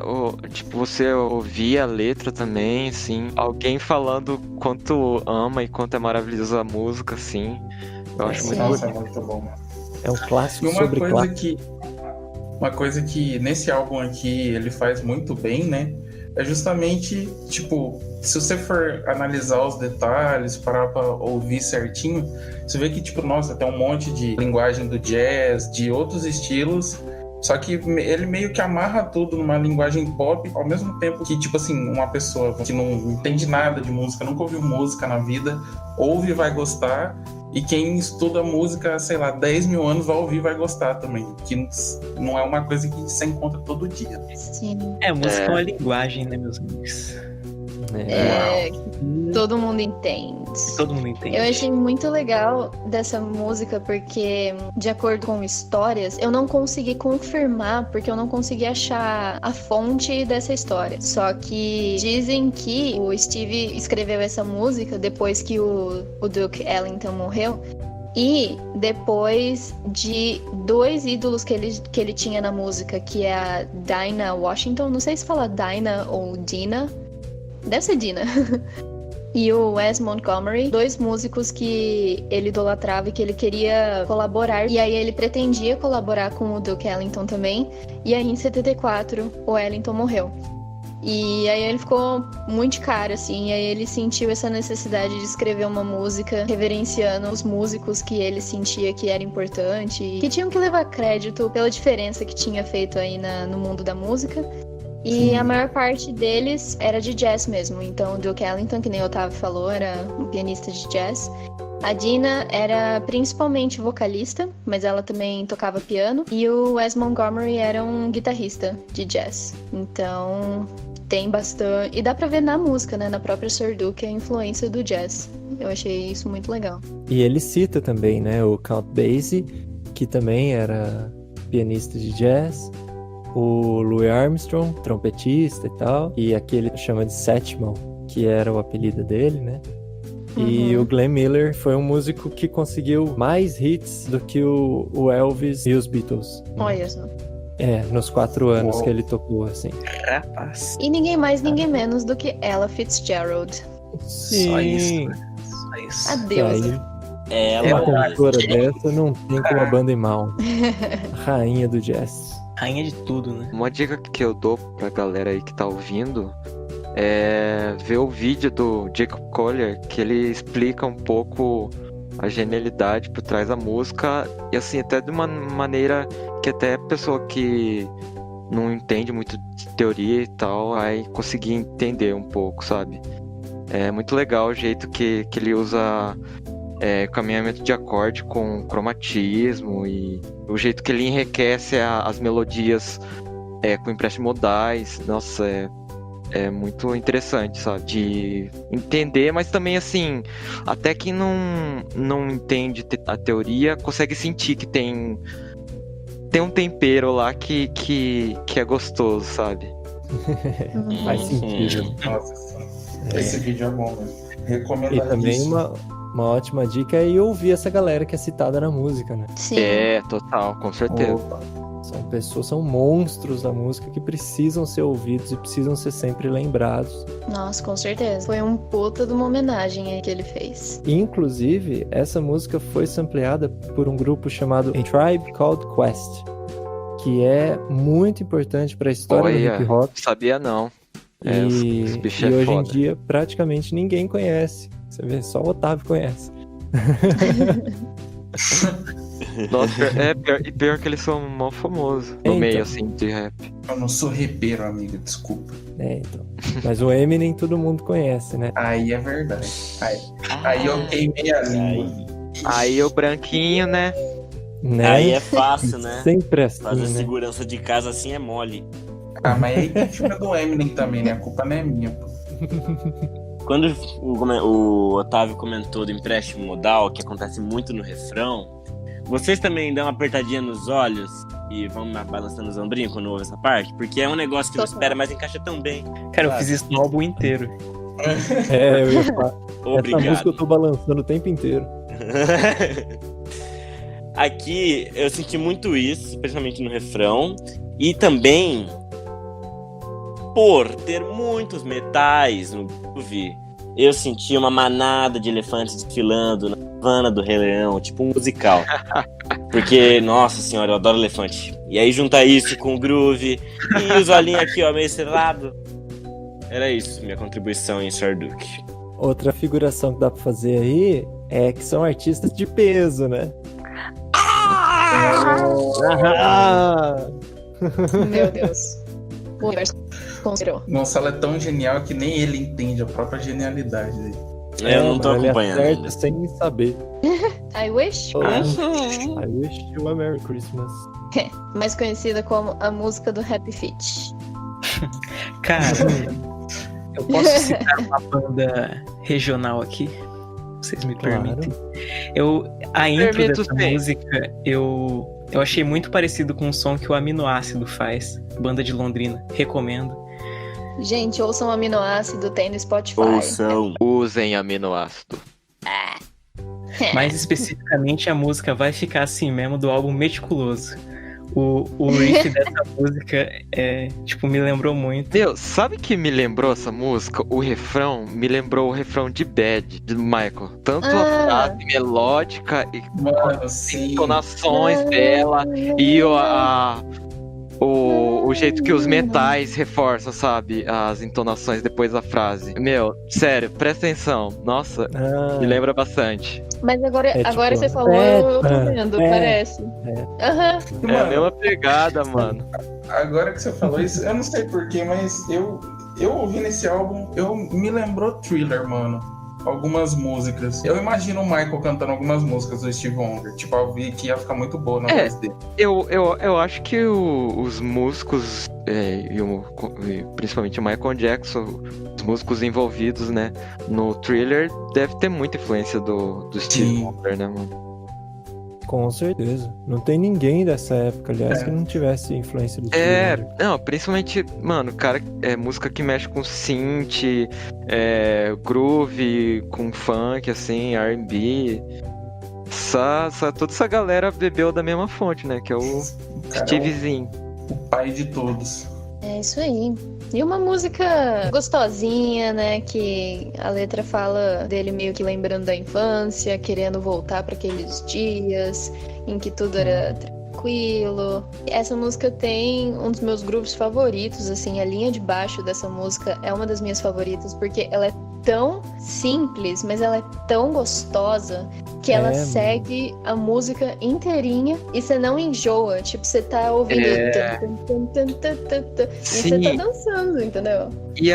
Tipo, você ouvir a letra também, assim. Alguém falando quanto ama e quanto é maravilhosa a música, assim. Eu acho muito Nossa, é muito bom, mano. É um E clássico sobre clássico. uma coisa que nesse álbum aqui ele faz muito bem, né? É justamente, tipo, se você for analisar os detalhes, parar pra ouvir certinho, você vê que, tipo, nossa, tem um monte de linguagem do jazz, de outros estilos, só que ele meio que amarra tudo numa linguagem pop, ao mesmo tempo que, tipo assim, uma pessoa que não entende nada de música, nunca ouviu música na vida, ouve e vai gostar, e quem estuda música, sei lá, 10 mil anos vai ouvir e vai gostar também, que não é uma coisa que você encontra todo dia. Sim. Música é uma linguagem, né, meus amigos? Todo mundo entende. Todo mundo entende. Eu achei muito legal dessa música porque, de acordo com histórias, eu não consegui confirmar porque eu não consegui achar a fonte dessa história. Só que dizem que o Steve escreveu essa música depois que o Duke Ellington morreu. E depois de dois ídolos que ele tinha na música, que é a Dinah Washington, não sei se fala Dinah ou Dina, deve ser Dina, e o Wes Montgomery, dois músicos que ele idolatrava e que ele queria colaborar. E aí ele pretendia colaborar com o Duke Ellington também. E aí em 74 o Ellington morreu. E aí ele ficou muito de cara, assim, e aí ele sentiu essa necessidade de escrever uma música reverenciando os músicos que ele sentia que era importante e que tinham que levar crédito pela diferença que tinha feito aí no mundo da música. E a maior parte deles era de jazz mesmo. Então o Duke Ellington, que nem o Otávio falou, era um pianista de jazz. A Dina era principalmente vocalista, mas ela também tocava piano. E o Wes Montgomery era um guitarrista de jazz. Então, tem bastante... E dá pra ver na música, né? Na própria Sarduk, a influência do jazz. Eu achei isso muito legal. E ele cita também, né, o Count Basie, que também era pianista de jazz. O Louis Armstrong, trompetista e tal. E aqui ele chama de Satchmo, que era o apelido dele, né? E o Glenn Miller foi um músico que conseguiu mais hits do que o Elvis e os Beatles. Olha só. Nos 4 anos que ele tocou, assim. Rapaz. E ninguém mais, ninguém menos do que Ella Fitzgerald. Sim. Só isso, né? Só isso. A E deusa. aí, uma cantora dessa não tem como a banda ir mal. Rainha do jazz. Rainha de tudo, né? Uma dica que eu dou pra galera aí que tá ouvindo é ver o vídeo do Jacob Collier, que ele explica um pouco a genialidade por trás da música, e assim, até de uma maneira que até a pessoa que não entende muito de teoria e tal vai conseguir entender um pouco, sabe? É muito legal o jeito que ele usa caminhamento de acorde com cromatismo e o jeito que ele enriquece as melodias com empréstimos modais. Nossa, é muito interessante, sabe? De entender, mas também, assim, até quem não entende a teoria consegue sentir que tem um tempero lá que é gostoso, sabe? Faz sentido. Nossa, esse vídeo é bom, velho. E Recomendadíssimo. também uma ótima dica é ir ouvir essa galera que é citada na música, né? Sim. Total, com certeza. São monstros da música que precisam ser ouvidos e precisam ser sempre lembrados. Nossa, com certeza. Foi um puta de uma homenagem aí que ele fez. Inclusive, essa música foi sampleada por um grupo chamado A Tribe Called Quest, que é muito importante para a história do hip hop. Sabia não. Esse bicho E é hoje em foda. dia praticamente ninguém conhece. Você vê, só o Otávio conhece. Nossa, pior que eles são mal famosos no Então. meio, assim, de rap. Eu não sou repeiro, amigo, desculpa. Então. Mas o Eminem todo mundo conhece, né? Aí é verdade. Aí eu queimei a língua. Aí o branquinho, né? Aí é fácil, né? Sempre assim, Fazer né? segurança de casa assim é mole. Mas aí tem filme do Eminem também, né? A culpa não é minha, pô. Quando o Otávio comentou do empréstimo modal, que acontece muito no refrão, vocês também dão uma apertadinha nos olhos e vão balançando os ombrinhos quando ouvem essa parte? Porque é um negócio que não espera, mas encaixa tão bem. Cara, eu fiz isso no álbum inteiro. Eu ia falar. Essa Obrigado. música eu tô balançando o tempo inteiro. Aqui eu senti muito isso, principalmente no refrão. E também por ter muitos metais no groove, eu senti uma manada de elefantes desfilando na savana do Rei Leão, tipo um musical. Porque, nossa senhora, eu adoro elefante. E aí junta isso com o groove e os olhinhos aqui, ó, meio cerrado. Era isso, minha contribuição em Sarduk. Outra figuração que dá pra fazer aí é que são artistas de peso, né? Meu Deus. O universo conspirou. Nossa, ela é tão genial que nem ele entende a própria genialidade dele. Eu não tô mas ele acompanhando acerta ainda. sem saber. I Wish, I wish you a Merry Christmas. mais conhecida como a música do Happy Feet. Cara, eu posso citar uma banda regional aqui? Vocês me Claro. permitem? A intro Permito dessa sim. música, eu achei muito parecido com o som que o Aminoácido faz. Banda de Londrina. Recomendo. Gente, ouçam o Aminoácido, tem no Spotify. Ouçam. Usem aminoácido. Mais especificamente, a música Vai Ficar Assim Mesmo, do álbum Meticuloso. O riff dessa música me lembrou muito. Meu, sabe que me lembrou essa música? O refrão me lembrou o refrão de Bad, do Michael. Tanto a frase melódica e Mano, as sim. entonações dela e o jeito que os metais reforçam, sabe? As entonações depois da frase. Meu, sério, presta atenção. Nossa, me lembra bastante. Mas agora, É agora tipo, você falou, eu tô vendo, é, parece. Aham. É a Mano, mesma pegada, mano. agora que você falou isso, eu não sei porquê, mas eu ouvindo esse álbum, me lembrou Thriller, mano. algumas músicas. Eu imagino o Michael cantando algumas músicas do Steve Wonder. Tipo, eu vi que ia ficar muito boa na voz dele. Eu acho que os músicos, e principalmente o Michael Jackson, os músicos envolvidos, né, no Thriller, deve ter muita influência do Steve Sim. Wonder, né, mano? Com certeza. Não tem ninguém dessa época, aliás, que não tivesse influência do Steve Wonder. Não, principalmente, mano, cara, música que mexe com synth, groove, com funk, assim, R&B. Toda essa galera bebeu da mesma fonte, né? Que é o Cara, Stevezinho. o pai de todos. É isso aí. E uma música gostosinha, né? Que a letra fala dele meio que lembrando da infância, querendo voltar para aqueles dias em que tudo era tranquilo. Essa música tem um dos meus grupos favoritos, assim, a linha de baixo dessa música é uma das minhas favoritas, porque ela é tão simples, mas ela é tão gostosa que ela segue a música inteirinha e você não enjoa. Tipo, você tá ouvindo e você tá dançando, entendeu? E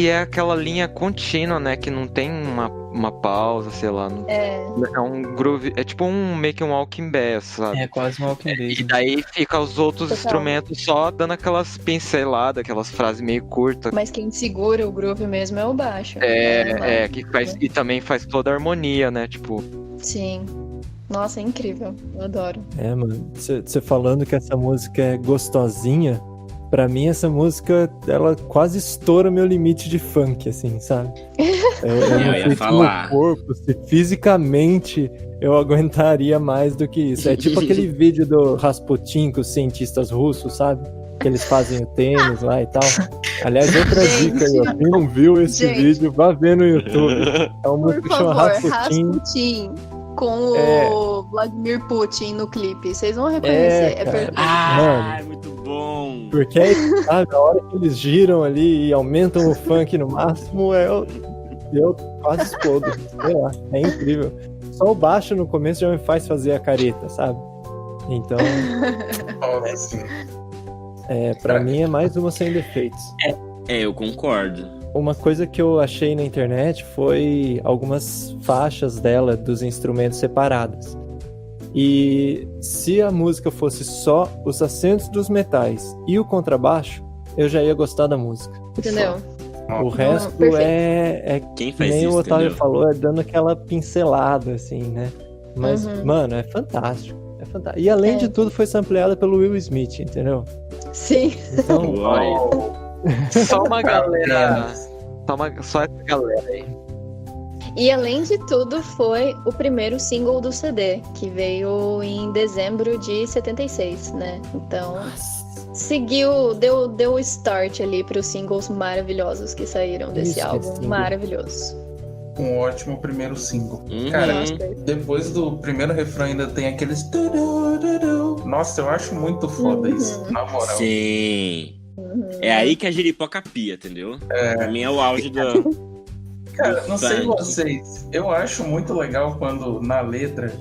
é aquela linha contínua, né? Que não tem uma pausa, sei lá. É um groove, é tipo meio que um walking bass, sabe? É quase um walking bass. E daí fica os outros instrumentos só dando aquelas pinceladas, aquelas frases meio curtas. Mas quem segura o groove mesmo é o baixo. Que faz, e também faz toda a harmonia, né? Tipo. Sim. Nossa, é incrível. Eu adoro. Mano, você falando que essa música é gostosinha, pra mim essa música, ela quase estoura meu limite de funk, assim, sabe? Eu não sei se no corpo, se fisicamente eu aguentaria mais do que isso. É tipo aquele vídeo do Rasputin com os cientistas russos, sabe? Que eles fazem o tênis lá e tal. Aliás, outra dica aí, ó. Quem não viu esse vídeo, vá ver no YouTube. É uma música que chama Rasputin. Com o Vladimir Putin no clipe. Vocês vão reconhecer. É perfeito. Mano, é muito bom. Porque aí, sabe, a hora que eles giram ali e aumentam o funk no máximo, eu quase explodo. Sei lá, é incrível. Só o baixo no começo já me faz fazer a careta, sabe? Então, pra mim é mais uma sem defeitos. Eu concordo. Uma coisa que eu achei na internet foi algumas faixas dela, dos instrumentos separadas. E se a música fosse só os acentos dos metais e o contrabaixo, eu já ia gostar da música. Entendeu? O resto é quem faz nem isso, o Otávio entendeu? falou, é dando aquela pincelada, assim, né? Mas, mano, é fantástico. É fantástico. E além de tudo, foi sampleada pelo Will Smith, entendeu? Sim. Então, Só uma galera. Só essa galera aí. E além de tudo, foi o primeiro single do CD, que veio em dezembro de 76, né? Então, seguiu, deu o start ali para os singles maravilhosos que saíram desse álbum maravilhoso. Um ótimo primeiro single. Cara, depois do primeiro refrão ainda tem aqueles... Nossa, eu acho muito foda isso, na moral. Sim. É aí que a giripoca pia, entendeu? Pra mim é o auge do... Cara, não sei vocês, eu acho muito legal quando na letra,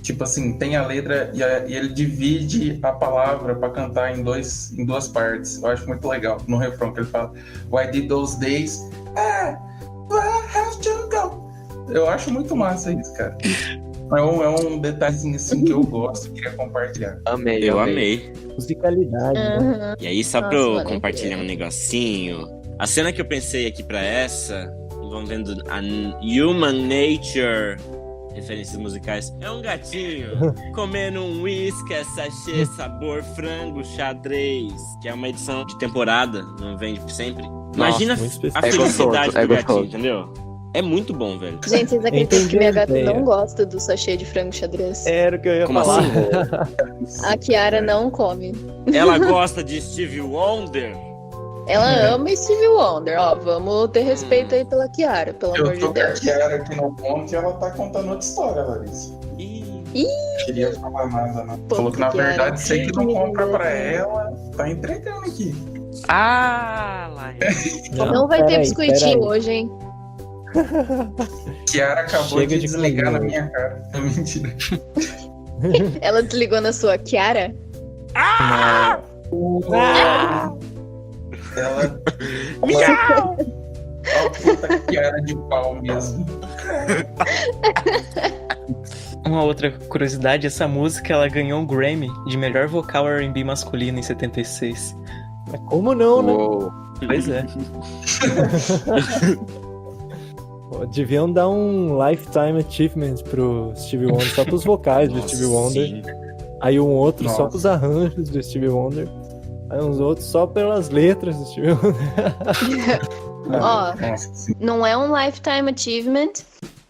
tipo assim, tem a letra e ele divide a palavra pra cantar em duas partes. Eu acho muito legal no refrão que ele fala Why did those days I have to go. Eu acho muito massa isso, cara. É um detalhezinho assim que eu gosto, queria compartilhar. Eu amei. Musicalidade, né? E aí, só pra eu compartilhar um negocinho, a cena que eu pensei aqui pra essa, envolvendo a Human Nature, referências musicais, é um gatinho comendo um whisky, sachê, sabor frango, xadrez, que é uma edição de temporada, não vende sempre. Imagina a felicidade do gatinho, entendeu? É muito bom, velho. Gente, vocês acreditam que minha gata não gosta do sachê de frango xadrez? Era o que eu ia falar. Assim? A Kiara não come. Ela gosta de Stevie Wonder? Ela ama Stevie Wonder, ó. Vamos ter respeito aí pela Kiara, pelo amor de Deus. A Kiara aqui no ponto e ela tá contando outra história, Larissa. Queria falar nada, não. Falou que na verdade sei que não compra pra ela, tá entregando aqui. Larissa. Não vai ter biscoitinho hoje, hein? Kiara acabou de desligar na minha cara. É mentira. Ela desligou na sua Kiara? Ela... Uma puta cara de pau mesmo. Uma outra curiosidade, essa música ela ganhou um Grammy de melhor vocal R&B masculino em 76. Mas como não, né? Uou. Pois é. Pô, deviam dar um Lifetime Achievement pro Stevie Wonder, só pros vocais do Stevie Wonder. Sim. Aí um outro só Nossa. pros arranjos do Stevie Wonder. Aí uns outros só pelas letras do Stevie Wonder. Ó, Nossa, sim. não é um Lifetime Achievement,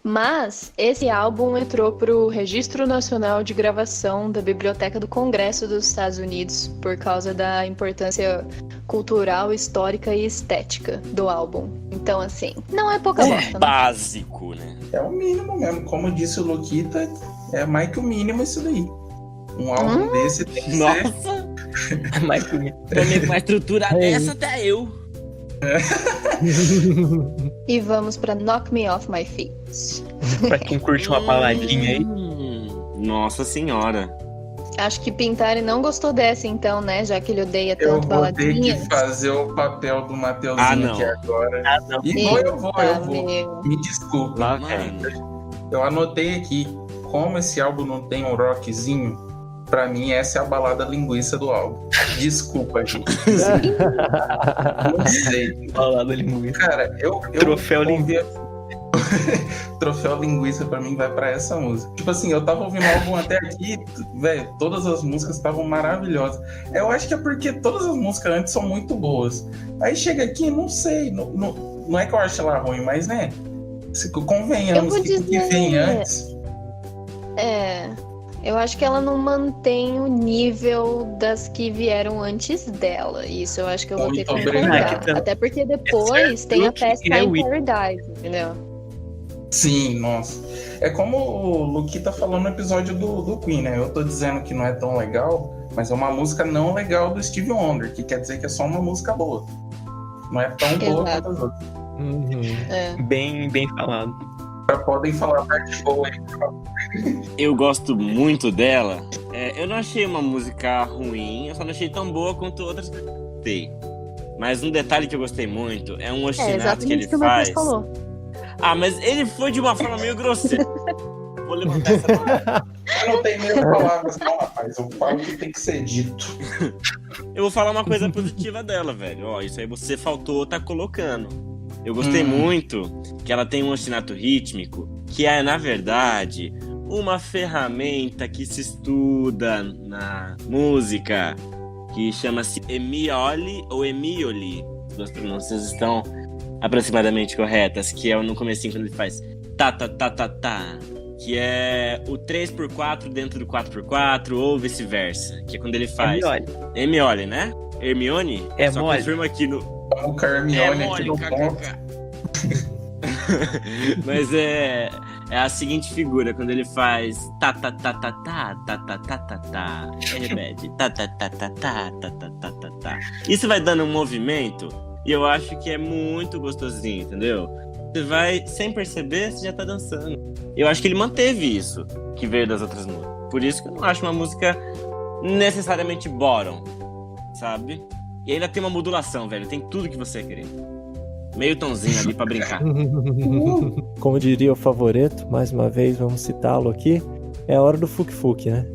mas esse álbum entrou pro Registro Nacional de Gravação da Biblioteca do Congresso dos Estados Unidos por causa da importância cultural, histórica e estética do álbum. Então, assim, não é pouca bosta, né? Básico, né? É o mínimo mesmo. Como disse o Luquita, é mais que o mínimo isso daí. Um álbum desse tem que ser... Nossa! Mas Tomei com uma estrutura dessa até eu. E vamos pra Knock Me Off My Feet. pra quem curte uma baladinha aí, Nossa senhora. Acho que Pintari não gostou dessa, então, né? Já que ele odeia Eu tanto vou ter baladinha. que fazer o papel do Mateuzinho Ah, não. aqui agora. não. E eu vou. Meu. Me desculpe. Lá Mano. Eu anotei aqui, como esse álbum não tem um rockzinho, pra mim essa é a balada linguiça do álbum. Desculpa, gente. Não sei. Balada linguiça. Cara, eu Troféu ouvi... Troféu linguiça pra mim vai pra essa música. Tipo assim, eu tava ouvindo o álbum até aqui, velho, todas as músicas estavam maravilhosas. Eu acho que é porque todas as músicas antes são muito boas. Aí chega aqui, não sei, não é que eu acho ela ruim, mas né, convenhamos Eu vou que o que dizer- vem antes... Eu acho que ela não mantém o nível das que vieram antes dela. Isso eu acho que eu vou ter que Muito concordar. obrigado. Até porque depois tem a Past é Time o- Paradise, entendeu? Sim, nossa. É como o Luquita falou no episódio do Queen, né? Eu tô dizendo que não é tão legal, mas é uma música não legal do Stevie Wonder, que quer dizer que é só uma música boa. Não é tão boa Exato. quanto as outras. Uhum. É. Bem falado. Já podem falar a parte boa aí. Eu gosto muito dela. Eu não achei uma música ruim, eu só não achei tão boa quanto outras que eu gostei. Mas um detalhe que eu gostei muito é um É ostinato que exatamente ele o que o Matheus faz. falou. Ah, mas ele foi de uma forma meio grosseira. Vou levantar essa palavra. Eu não tenho meio palavras, não, rapaz. Eu falo que tem que ser dito. Eu vou falar uma coisa positiva dela, velho. Ó, isso aí você faltou, tá colocando. Eu gostei muito que ela tem um ostinato rítmico, que é, na verdade, uma ferramenta que se estuda na música, que chama-se emiole ou emioli. As duas pronúncias estão aproximadamente corretas, que é no comecinho quando ele faz tá, tá, tá, tá, tá, que é o 3x4 dentro do 4x4 ou vice-versa, que é quando ele faz... Emiole, né? Hermione? É Só mole. confirma aqui no... O Carmione aqui no ponto. Mas é a seguinte figura, quando ele faz tá tá tá tá tá tá tá tá tá tá, ele repete tá tá tá tá tá tá tá tá tá tá. Isso vai dando um movimento e eu acho que é muito gostosinho, entendeu? Você vai, sem perceber, você já tá dançando. Eu acho que ele manteve isso que veio das outras músicas. Por isso que eu não acho uma música necessariamente bottom, sabe? E ainda tem uma modulação, velho. Tem tudo que você querer. Meio tonzinho ali pra brincar. Como diria o Favoreto, mais uma vez vamos citá-lo aqui, é a hora do fuque-fuque, né?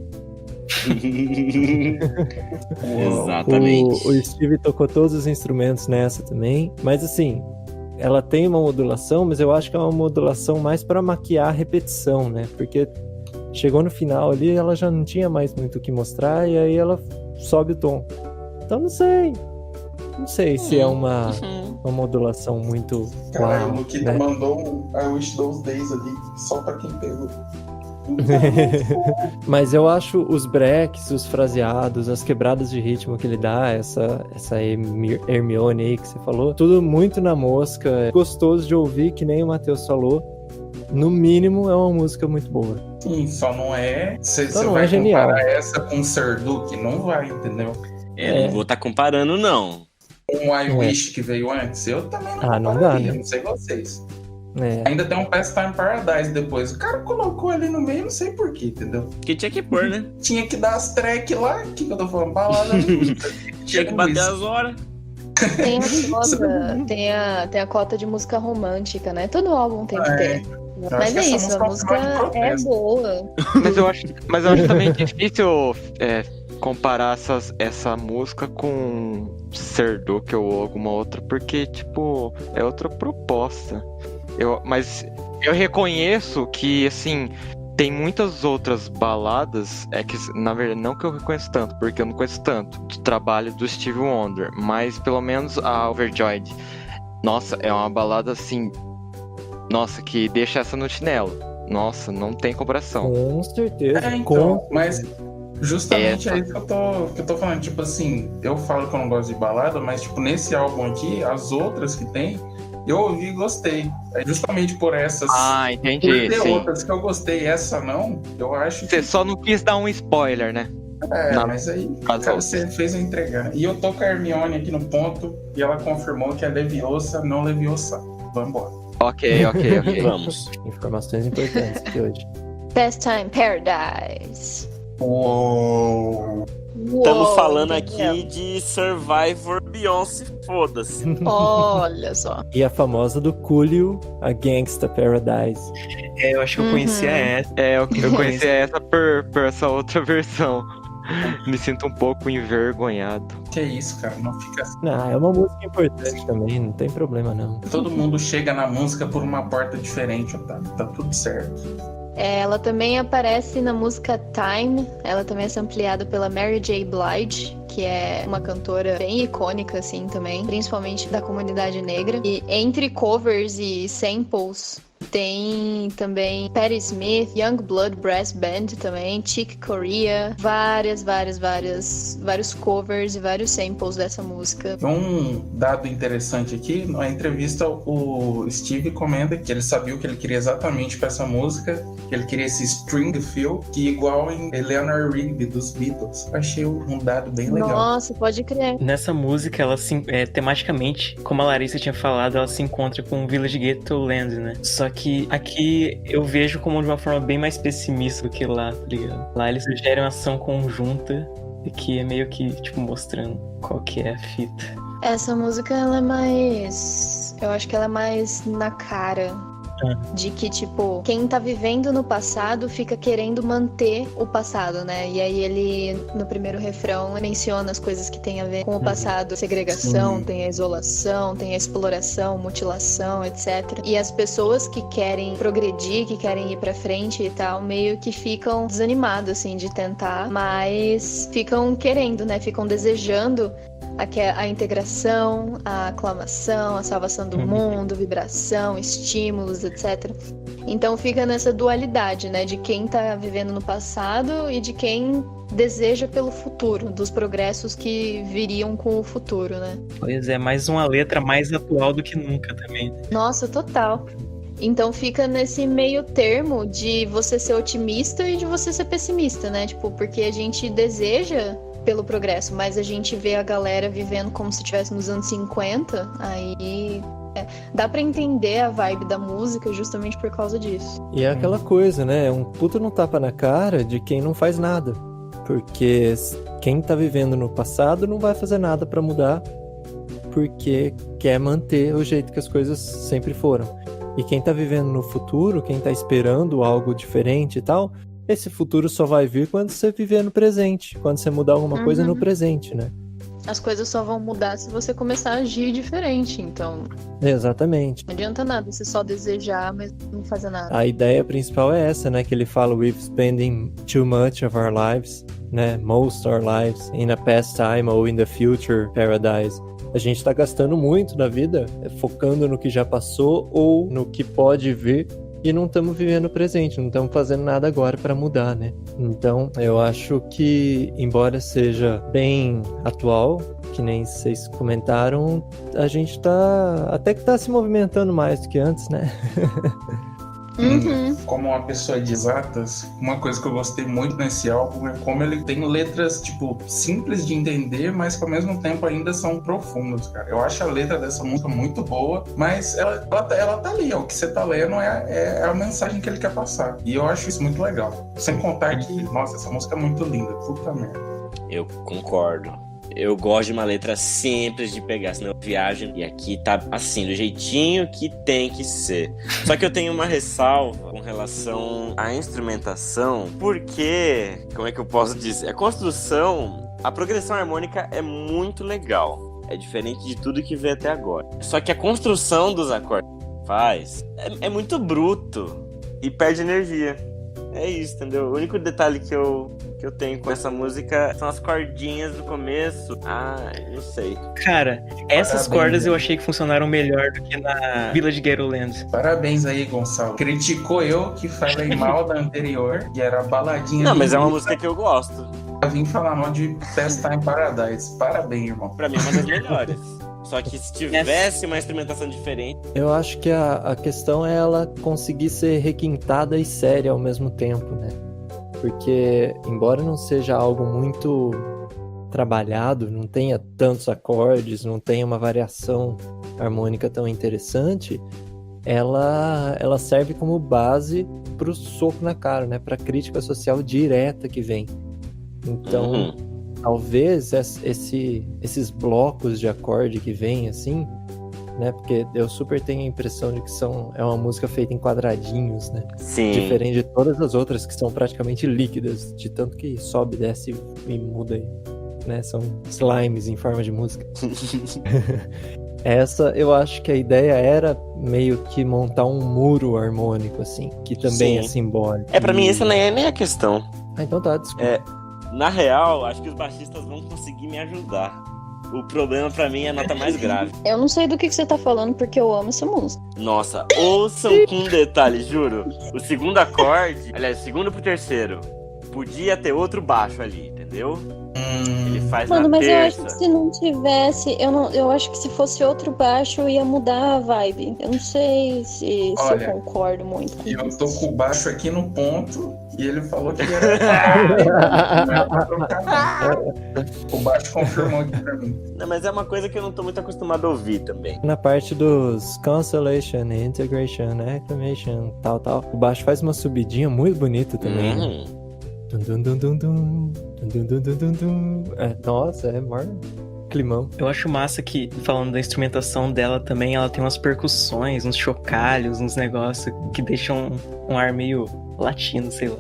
Exatamente. O Steve tocou todos os instrumentos nessa também, mas assim, ela tem uma modulação, mas eu acho que é uma modulação mais pra maquiar a repetição, né? Porque chegou no final ali, ela já não tinha mais muito o que mostrar e aí ela sobe o tom. Então não sei se é uma modulação muito Caralho, uau, o Luquita né? mandou um I Wish Those Days ali, só pra quem pegou. Mas eu acho os breaks, os fraseados, as quebradas de ritmo que ele dá, essa Hermione aí que você falou, tudo muito na mosca, é gostoso de ouvir, que nem o Matheus falou. No mínimo, é uma música muito boa. Sim, só não é... Você não vai é genial. comparar essa com Serduk? Não vai, entendeu? Não vou estar comparando, não. Um I Wish que veio antes, eu também não não dá, compararia, né? não sei vocês. É. Ainda tem um Pastime Paradise depois. O cara colocou ali no meio, não sei porquê, entendeu? Porque tinha que pôr, né? Tinha que dar as track lá, o que eu tô falando? Balada. Tinha que bater as horas. Tem a cota, tem a cota de música romântica, né? Todo álbum tem que ter. Mas é isso, a música é boa. Mas eu acho também difícil comparar essa música com Serduque ou alguma outra, porque, tipo, é outra proposta. Mas eu reconheço que, assim, tem muitas outras baladas, que, na verdade, não que eu reconheço tanto, porque eu não conheço tanto do trabalho do Stevie Wonder, mas pelo menos a Overjoyed. Nossa, é uma balada, assim, nossa, que deixa essa no chinelo. Nossa, não tem comparação. Com certeza. Então, mas justamente é isso que eu tô falando. Tipo assim, eu falo que eu não gosto de balada, mas tipo, nesse álbum aqui, as outras que tem, eu ouvi e gostei. É justamente por essas. Ah, entendi. Por ter sim. outras que eu gostei, essa não, eu acho Você que. só não quis dar um spoiler, né? Mas aí, cara, você fez eu entregar. E eu tô com a Hermione aqui no ponto e ela confirmou que é Leviosa, não Leviosa. Vambora. Ok. Vamos. Informações importantes aqui hoje. Best Time Paradise. Uou! Estamos falando entendeu? aqui de Survivor Beyoncé, foda-se. Olha só. E a famosa do Coolio, a Gangsta Paradise. Eu acho que eu conhecia essa. Eu conheci essa por essa outra versão. Me sinto um pouco envergonhado. Que isso, cara, não fica assim. Não, é uma música importante também, não tem problema não. Todo mundo chega na música por uma porta diferente, Otávio. Tá tudo certo. Ela também aparece na música Time. Ela também é sampleada pela Mary J. Blige, que é uma cantora bem icônica, assim, também, principalmente da comunidade negra. E entre covers e samples, tem também Patti Smith, Youngblood Brass Band também, Chick Corea, vários covers e vários samples dessa música. Um dado interessante aqui, na entrevista o Steve comenta que ele sabia o que ele queria exatamente para essa música, que ele queria esse string feel, que igual em Eleanor Rigby dos Beatles. Achei um dado bem legal. Nossa, pode crer. Nessa música, ela tematicamente, como a Larissa tinha falado, ela se encontra com Village Ghetto Land, né? Só que aqui eu vejo como de uma forma bem mais pessimista do que lá, tá ligado? Lá eles sugerem uma ação conjunta, e que é meio que, tipo, mostrando qual que é a fita. Essa música, ela é mais... Eu acho que ela é mais na cara. De que, tipo, quem tá vivendo no passado fica querendo manter o passado, né? E aí ele, no primeiro refrão, menciona as coisas que tem a ver com o passado. Segregação, tem a isolação, tem a exploração, mutilação, etc. E as pessoas que querem progredir, que querem ir pra frente e tal, meio que ficam desanimadas, assim, de tentar, mas ficam querendo, né? Ficam desejando a integração, a aclamação, a salvação do mundo, vibração, estímulos, etc. Então fica nessa dualidade, né? De quem tá vivendo no passado e de quem deseja pelo futuro, dos progressos que viriam com o futuro, né? Pois é, mais uma letra mais atual do que nunca também. Nossa, total. Então fica nesse meio termo de você ser otimista e de você ser pessimista, né? Tipo, porque a gente deseja pelo progresso, mas a gente vê a galera vivendo como se estivesse nos anos 50, aí dá pra entender a vibe da música justamente por causa disso. E é aquela coisa, né? É um puta no tapa na cara de quem não faz nada. Porque quem tá vivendo no passado não vai fazer nada pra mudar, porque quer manter o jeito que as coisas sempre foram. E quem tá vivendo no futuro, quem tá esperando algo diferente e tal, esse futuro só vai vir quando você viver no presente, quando você mudar alguma coisa no presente, né? As coisas só vão mudar se você começar a agir diferente, então Exatamente. não adianta nada você só desejar, mas não fazer nada. A ideia principal é essa, né? Que ele fala, we've spending too much of our lives, né? Most our lives in a past time or in the future paradise. A gente tá gastando muito na vida, focando no que já passou ou no que pode vir, e não estamos vivendo o presente, não estamos fazendo nada agora para mudar, né? Então, eu acho que, embora seja bem atual, que nem vocês comentaram, a gente até que tá se movimentando mais do que antes, né? Como uma pessoa de exatas, uma coisa que eu gostei muito nesse álbum é como ele tem letras, tipo, simples de entender, mas que ao mesmo tempo ainda são profundas, cara. Eu acho a letra dessa música muito boa, mas ela tá ali, ó. O que você tá lendo é a mensagem que ele quer passar. E eu acho isso muito legal. Sem contar que, nossa, essa música é muito linda. Puta merda. Eu concordo. eu gosto de uma letra simples de pegar, senão eu viajo. E aqui tá assim, do jeitinho que tem que ser. Só que eu tenho uma ressalva com relação à instrumentação, porque, como é que eu posso dizer? A construção, a progressão harmônica é muito legal. É diferente de tudo que veio até agora. Só que a construção dos acordes que faz é muito bruto e perde energia. É isso, entendeu? O único detalhe que eu tenho com essa música são as cordinhas do começo. Não sei. Cara, essas Parabéns, cordas né? eu achei que funcionaram melhor do que na Village Ghetto Land. Parabéns aí, Gonçalo. Criticou eu que falei mal da anterior, que era a baladinha. Não, mas é uma música. música que eu gosto. Eu vim falar mal de Fast Time Paradise. Parabéns, irmão. Pra mim é uma das melhores. Só que se tivesse uma instrumentação diferente... Eu acho que a questão é ela conseguir ser requintada e séria ao mesmo tempo, né? Porque, embora não seja algo muito trabalhado, não tenha tantos acordes, não tenha uma variação harmônica tão interessante, ela serve como base pro soco na cara, né? Pra crítica social direta que vem. Então, talvez esses blocos de acorde que vem, assim, né? Porque eu super tenho a impressão de que é uma música feita em quadradinhos, né? Sim. Diferente de todas as outras que são praticamente líquidas, de tanto que sobe, desce e muda, né? São slimes em forma de música. Essa, eu acho que a ideia era meio que montar um muro harmônico, assim, que também Sim. é simbólico. Pra mim essa nem é nem a questão. Então tá, desculpa. Na real, acho que os baixistas vão conseguir me ajudar. O problema pra mim é a nota mais grave. Eu não sei do que você tá falando, porque eu amo essa música. Nossa, ouçam com detalhe, juro. O segundo acorde, aliás, o segundo pro terceiro, podia ter outro baixo ali, entendeu? Ele faz Mano, na mas eu acho terça. que se não tivesse, eu acho que se fosse outro baixo ia mudar a vibe. Eu não sei se Olha, eu concordo muito com Eu isso. tô com o baixo aqui no ponto e ele falou que era. Não é pra trocar, não. O baixo confirmou aqui pra mim. Não, mas é uma coisa que eu não tô muito acostumado a ouvir também. Na parte dos Constellation, Integration, Acclamation, tal. O baixo faz uma subidinha muito bonita também. Né? Dum, dum, dum, dum, dum, dum, dum, dum, dum, dum. Nossa, é maior climão. Eu acho massa que, falando da instrumentação dela também, ela tem umas percussões, uns chocalhos, uns negócios que deixam um ar meio latino, sei lá.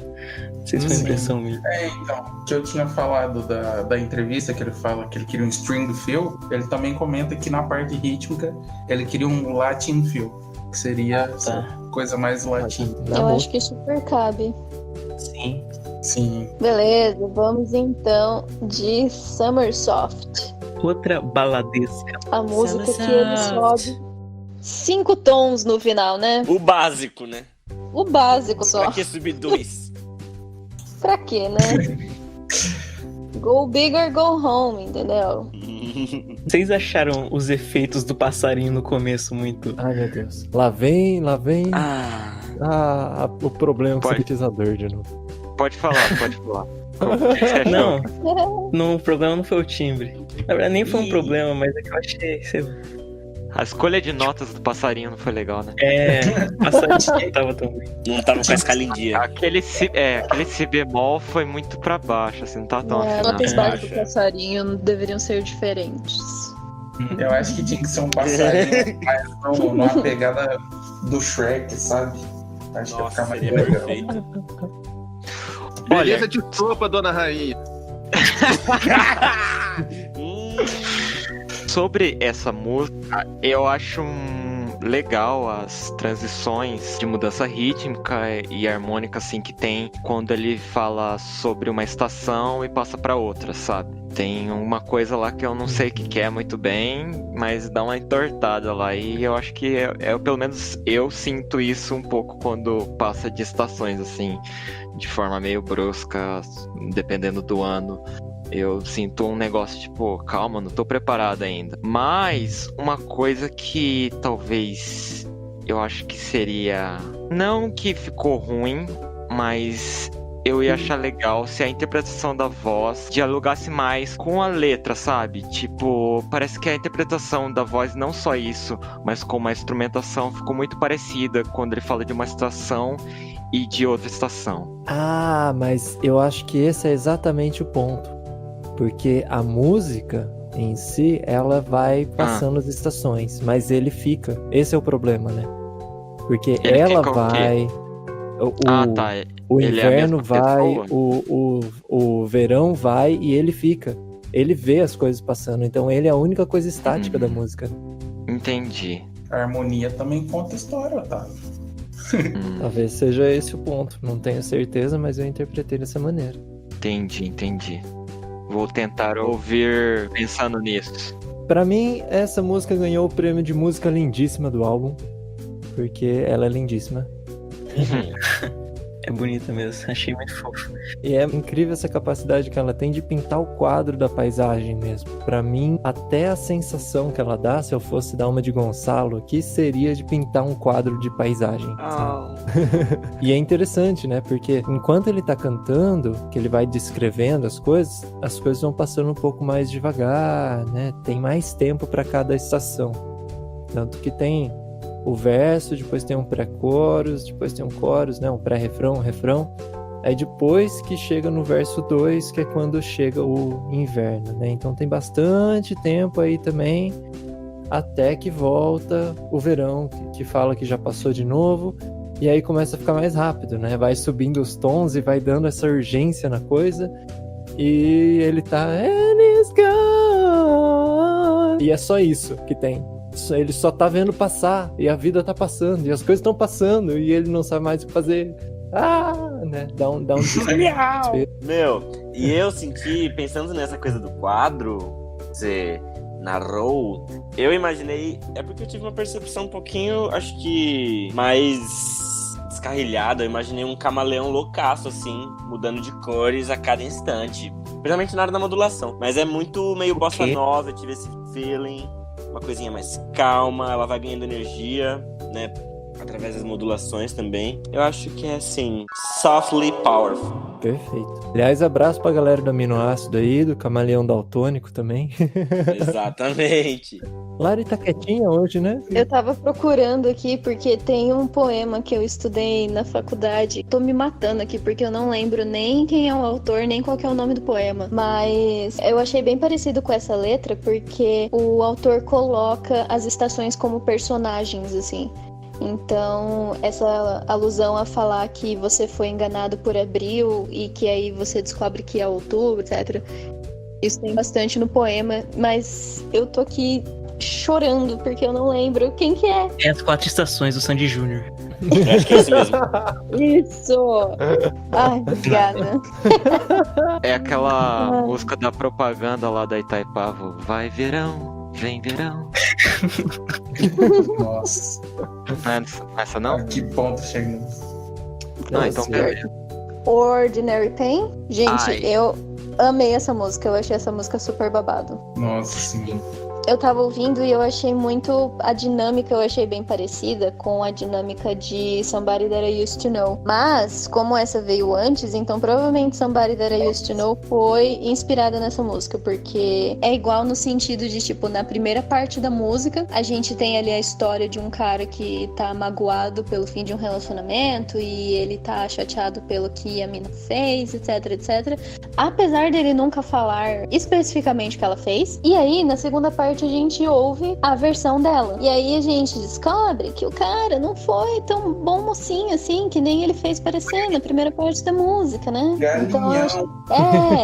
Não sei se foi Sim. impressão minha. Então, que eu tinha falado da entrevista que ele fala que ele queria um string feel, ele também comenta que na parte rítmica ele queria um Latin feel, que seria essa coisa mais latina. Eu acho que super cabe. Sim. Sim. Beleza, vamos então de Summersoft. Outra baladesca. A música que ele sobe 5 tons no final, né? O básico, né? O básico só. Pra que subir 2? Pra quê, né? Go big or go home, entendeu? Vocês acharam os efeitos do passarinho no começo muito... Ai, meu Deus. Lá vem. Ah, O problema com o Pode. sintetizador de novo. Pode falar. Não, o problema não foi o timbre. Na verdade, nem foi um Ih. problema, mas é que eu achei... sei lá. A escolha de notas do passarinho não foi legal, né? Passarinho tava tão bem. não tava com a escala em dia. Aquele si bemol foi muito pra baixo, assim, não tá tão Notas afinado. baixas do passarinho deveriam ser diferentes. Eu acho que tinha que ser um passarinho mais numa pegada do Shrek, sabe? Acho que ia Nossa, ficar mais seria legal. perfeito. Beleza de sopa, dona rainha. Sobre essa música, eu acho legal as transições de mudança rítmica e harmônica assim que tem quando ele fala sobre uma estação e passa pra outra, sabe? Tem uma coisa lá que eu não sei o que é muito bem, mas dá uma entortada lá e eu acho que pelo menos eu sinto isso um pouco quando passa de estações assim, de forma meio brusca, dependendo do ano. Eu sinto um negócio tipo, calma, não tô preparado ainda. Mas uma coisa que talvez eu acho que seria... Não que ficou ruim, mas eu ia achar legal se a interpretação da voz dialogasse mais com a letra, sabe? Tipo, parece que a interpretação da voz, não só isso, mas como a instrumentação ficou muito parecida quando ele fala de uma estação e de outra estação. Ah, mas eu acho que esse é exatamente o ponto. Porque a música em si, ela vai passando as estações, mas ele fica. Esse é o problema, né? Porque Ele ela fica o vai... Tá. O Ele é a inverno mesma vai, pessoa? o verão vai e ele fica. Ele vê as coisas passando, então ele é a única coisa estática da música. Entendi. A harmonia também conta história, Otávio. Talvez seja esse o ponto. Não tenho certeza, mas eu interpretei dessa maneira. Entendi. Vou tentar ouvir pensando nisso. Pra mim, essa música ganhou o prêmio de música lindíssima do álbum. Porque ela é lindíssima. É bonita mesmo, achei muito fofo. E é incrível essa capacidade que ela tem de pintar o quadro da paisagem mesmo. Pra mim, até a sensação que ela dá, se eu fosse dar uma de Gonçalo aqui, seria de pintar um quadro de paisagem. E é interessante, né? Porque enquanto ele tá cantando, que ele vai descrevendo as coisas vão passando um pouco mais devagar, né? Tem mais tempo pra cada estação. Tanto que tem o verso, depois tem um pré-chorus, depois tem um chorus, né? Um pré-refrão, um refrão. Aí depois que chega no verso 2, que é quando chega o inverno, né? Então tem bastante tempo aí também, até que volta o verão, que fala que já passou de novo, e aí começa a ficar mais rápido, né? Vai subindo os tons e vai dando essa urgência na coisa, e ele tá... And it's gone. E é só isso que tem. Ele só tá vendo passar, e a vida tá passando, e as coisas estão passando, e ele não sabe mais o que fazer. Né? Dá um desespero. Meu, e eu senti, pensando nessa coisa do quadro, você narrou, eu imaginei, é porque eu tive uma percepção um pouquinho, acho que mais descarrilhada, eu imaginei um camaleão loucaço, assim, mudando de cores a cada instante, principalmente na hora da modulação, mas é muito meio bossa nova, eu tive esse feeling, uma coisinha mais calma, ela vai ganhando energia, né, através das modulações também. Eu acho que é assim, softly powerful. Perfeito. Aliás, abraço pra galera do aminoácido aí, do camaleão daltônico também. Exatamente. Lari tá quietinha hoje, né? Eu tava procurando aqui porque tem um poema que eu estudei na faculdade. Tô me matando aqui porque eu não lembro nem quem é o autor, nem qual que é o nome do poema. Mas eu achei bem parecido com essa letra porque o autor coloca as estações como personagens, assim. Então, essa alusão a falar que você foi enganado por abril e que aí você descobre que é outubro, etc. Isso tem bastante no poema, mas eu tô aqui chorando porque eu não lembro quem que é. É as 4 estações do Sandy Júnior. Eu acho que é isso mesmo. Isso! Ai, obrigada. É aquela música da propaganda lá da Itaipava. Vai verão, vem verão. Nossa. Não é essa não? A que ponto chegamos? Não, então beleza. Ordinary Pain. Gente, Ai. eu amei essa música. Eu achei essa música super babado. Nossa, sim. Eu tava ouvindo e eu achei muito... A dinâmica eu achei bem parecida com a dinâmica de Somebody That I Used To Know. Mas, como essa veio antes, então provavelmente Somebody That I Used To Know foi inspirada nessa música. Porque é igual no sentido de, tipo, na primeira parte da música, a gente tem ali a história de um cara que tá magoado pelo fim de um relacionamento e ele tá chateado pelo que a mina fez, etc, etc. Apesar dele nunca falar especificamente o que ela fez. E aí, na segunda parte, a gente ouve a versão dela. E aí a gente descobre que o cara não foi tão bom mocinho assim, que nem ele fez parecer na primeira parte da música, né? Galinhão. Então eu acho...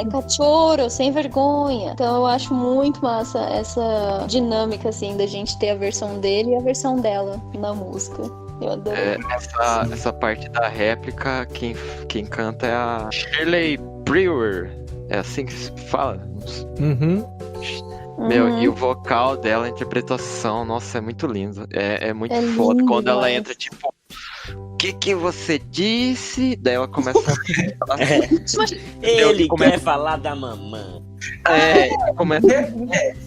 cachorro, sem vergonha. Então eu acho muito massa essa dinâmica, assim, da gente ter a versão dele e a versão dela na música. Eu adoro. Essa parte da réplica, quem canta é a Shirley Brewer. É assim que se fala? Uhum. Meu, e o vocal dela, a interpretação, nossa, é muito lindo. É muito É foda lindo, quando ela nossa. entra, tipo, o que você disse? Daí ela começa a Ele começa- quer falar da mamãe. começa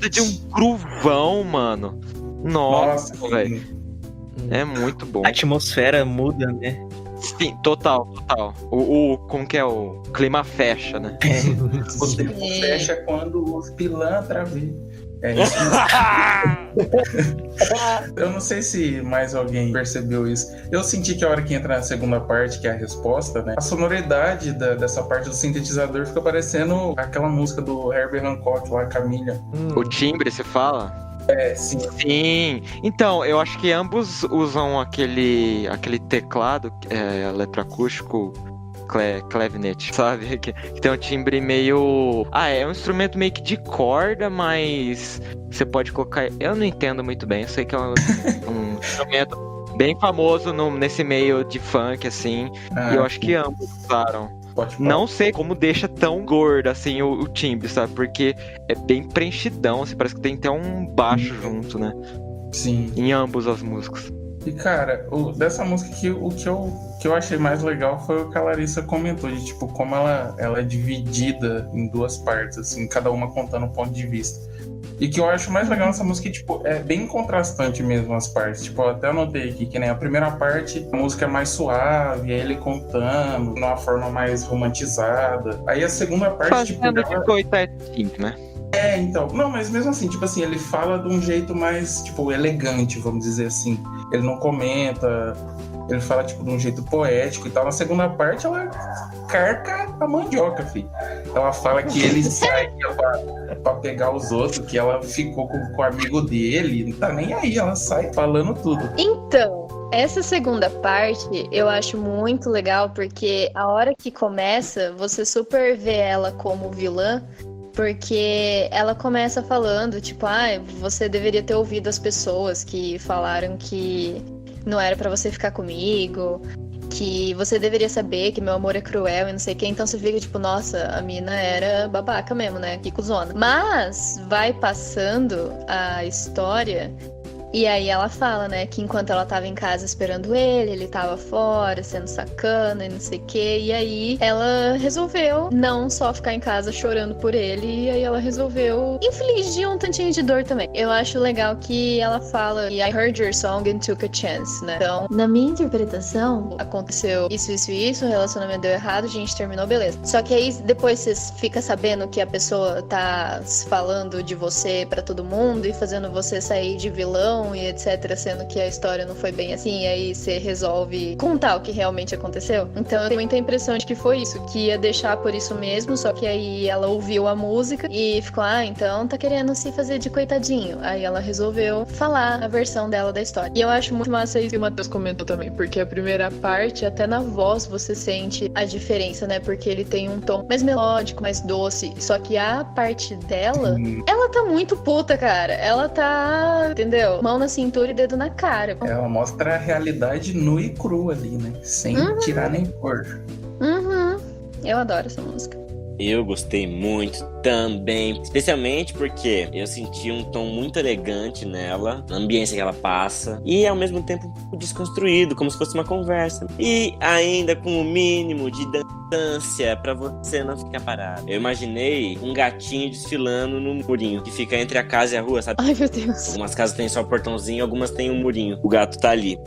de um gruvão, mano. Nossa, velho. sim. É muito bom. A atmosfera muda, né? Sim, total. Como que é? O clima fecha, né? O tempo fecha quando os pilantras vêm. É isso. Eu não sei se mais alguém percebeu isso. Eu senti que a hora que entra na segunda parte, que é a resposta, né? A sonoridade dessa parte do sintetizador fica parecendo aquela música do Herbie Hancock lá, Camila. O timbre, você fala? É, sim. Sim. Então, eu acho que ambos usam aquele teclado, eletroacústico, clavinet, sabe? Que tem um timbre meio... é um instrumento meio que de corda, mas você pode colocar... Eu não entendo muito bem, eu sei que é um instrumento bem famoso nesse meio de funk, assim, e eu acho que ambos usaram. Não sei como deixa tão gordo, assim, o timbre, sabe? Porque é bem preenchidão, assim, parece que tem até um baixo junto, né? Sim. Em ambos as músicas. E, cara, dessa música aqui, o que eu achei mais legal foi o que a Larissa comentou, de, tipo, como ela é dividida em duas partes, assim, cada uma contando um ponto de vista. E que eu acho mais legal nessa música, tipo, é bem contrastante mesmo as partes. Tipo, eu até anotei aqui que nem a primeira parte, a música é mais suave, aí ele contando, de uma forma mais romantizada. Aí a segunda parte, fazendo de coitadinho, né? Então. Não, mas mesmo assim, tipo assim, ele fala de um jeito mais, tipo, elegante, vamos dizer assim. Ele não comenta, ele fala, tipo, de um jeito poético e tal. Na segunda parte, ela carca a mandioca, filho. Ela fala que ele saía pra pegar os outros, que ela ficou com o amigo dele, não tá nem aí, ela sai falando tudo. Então, essa segunda parte eu acho muito legal, porque a hora que começa, você super vê ela como vilã, porque ela começa falando, tipo, você deveria ter ouvido as pessoas que falaram que não era pra você ficar comigo, que você deveria saber que meu amor é cruel e não sei o que. Então você fica tipo, nossa, a mina era babaca mesmo, né? Que cuzona. Mas vai passando a história e aí ela fala, né, que enquanto ela tava em casa esperando ele tava fora, sendo sacana e não sei o que. E aí ela resolveu não só ficar em casa chorando por ele, e aí ela resolveu infligir um tantinho de dor também. Eu acho legal que ela fala I heard your song and took a chance, né? Então, na minha interpretação, aconteceu isso, o relacionamento deu errado, a gente terminou, beleza. Só que aí depois você fica sabendo que a pessoa tá falando de você pra todo mundo e fazendo você sair de vilão e etc, sendo que a história não foi bem assim, e aí você resolve contar o que realmente aconteceu. Então eu tenho muita impressão de que foi isso, que ia deixar por isso mesmo, só que aí ela ouviu a música e ficou, então tá querendo se fazer de coitadinho. Aí ela resolveu falar a versão dela da história. E eu acho muito massa isso que o Matheus comentou também, porque a primeira parte, até na voz você sente a diferença, né? Porque ele tem um tom mais melódico, mais doce, só que a parte dela, ela tá muito puta, cara. Ela tá, entendeu? Mão na cintura e dedo na cara. Ela mostra a realidade nua e crua ali, né? Sem tirar nem pôr. Eu adoro essa música. Eu gostei muito também, especialmente porque eu senti um tom muito elegante nela, na ambiência que ela passa, e ao mesmo tempo desconstruído, como se fosse uma conversa. E ainda com o mínimo de distância pra você não ficar parado. Eu imaginei um gatinho desfilando no murinho, que fica entre a casa e a rua, sabe? Ai, meu Deus. Algumas casas têm só o portãozinho, algumas têm um murinho. O gato tá ali.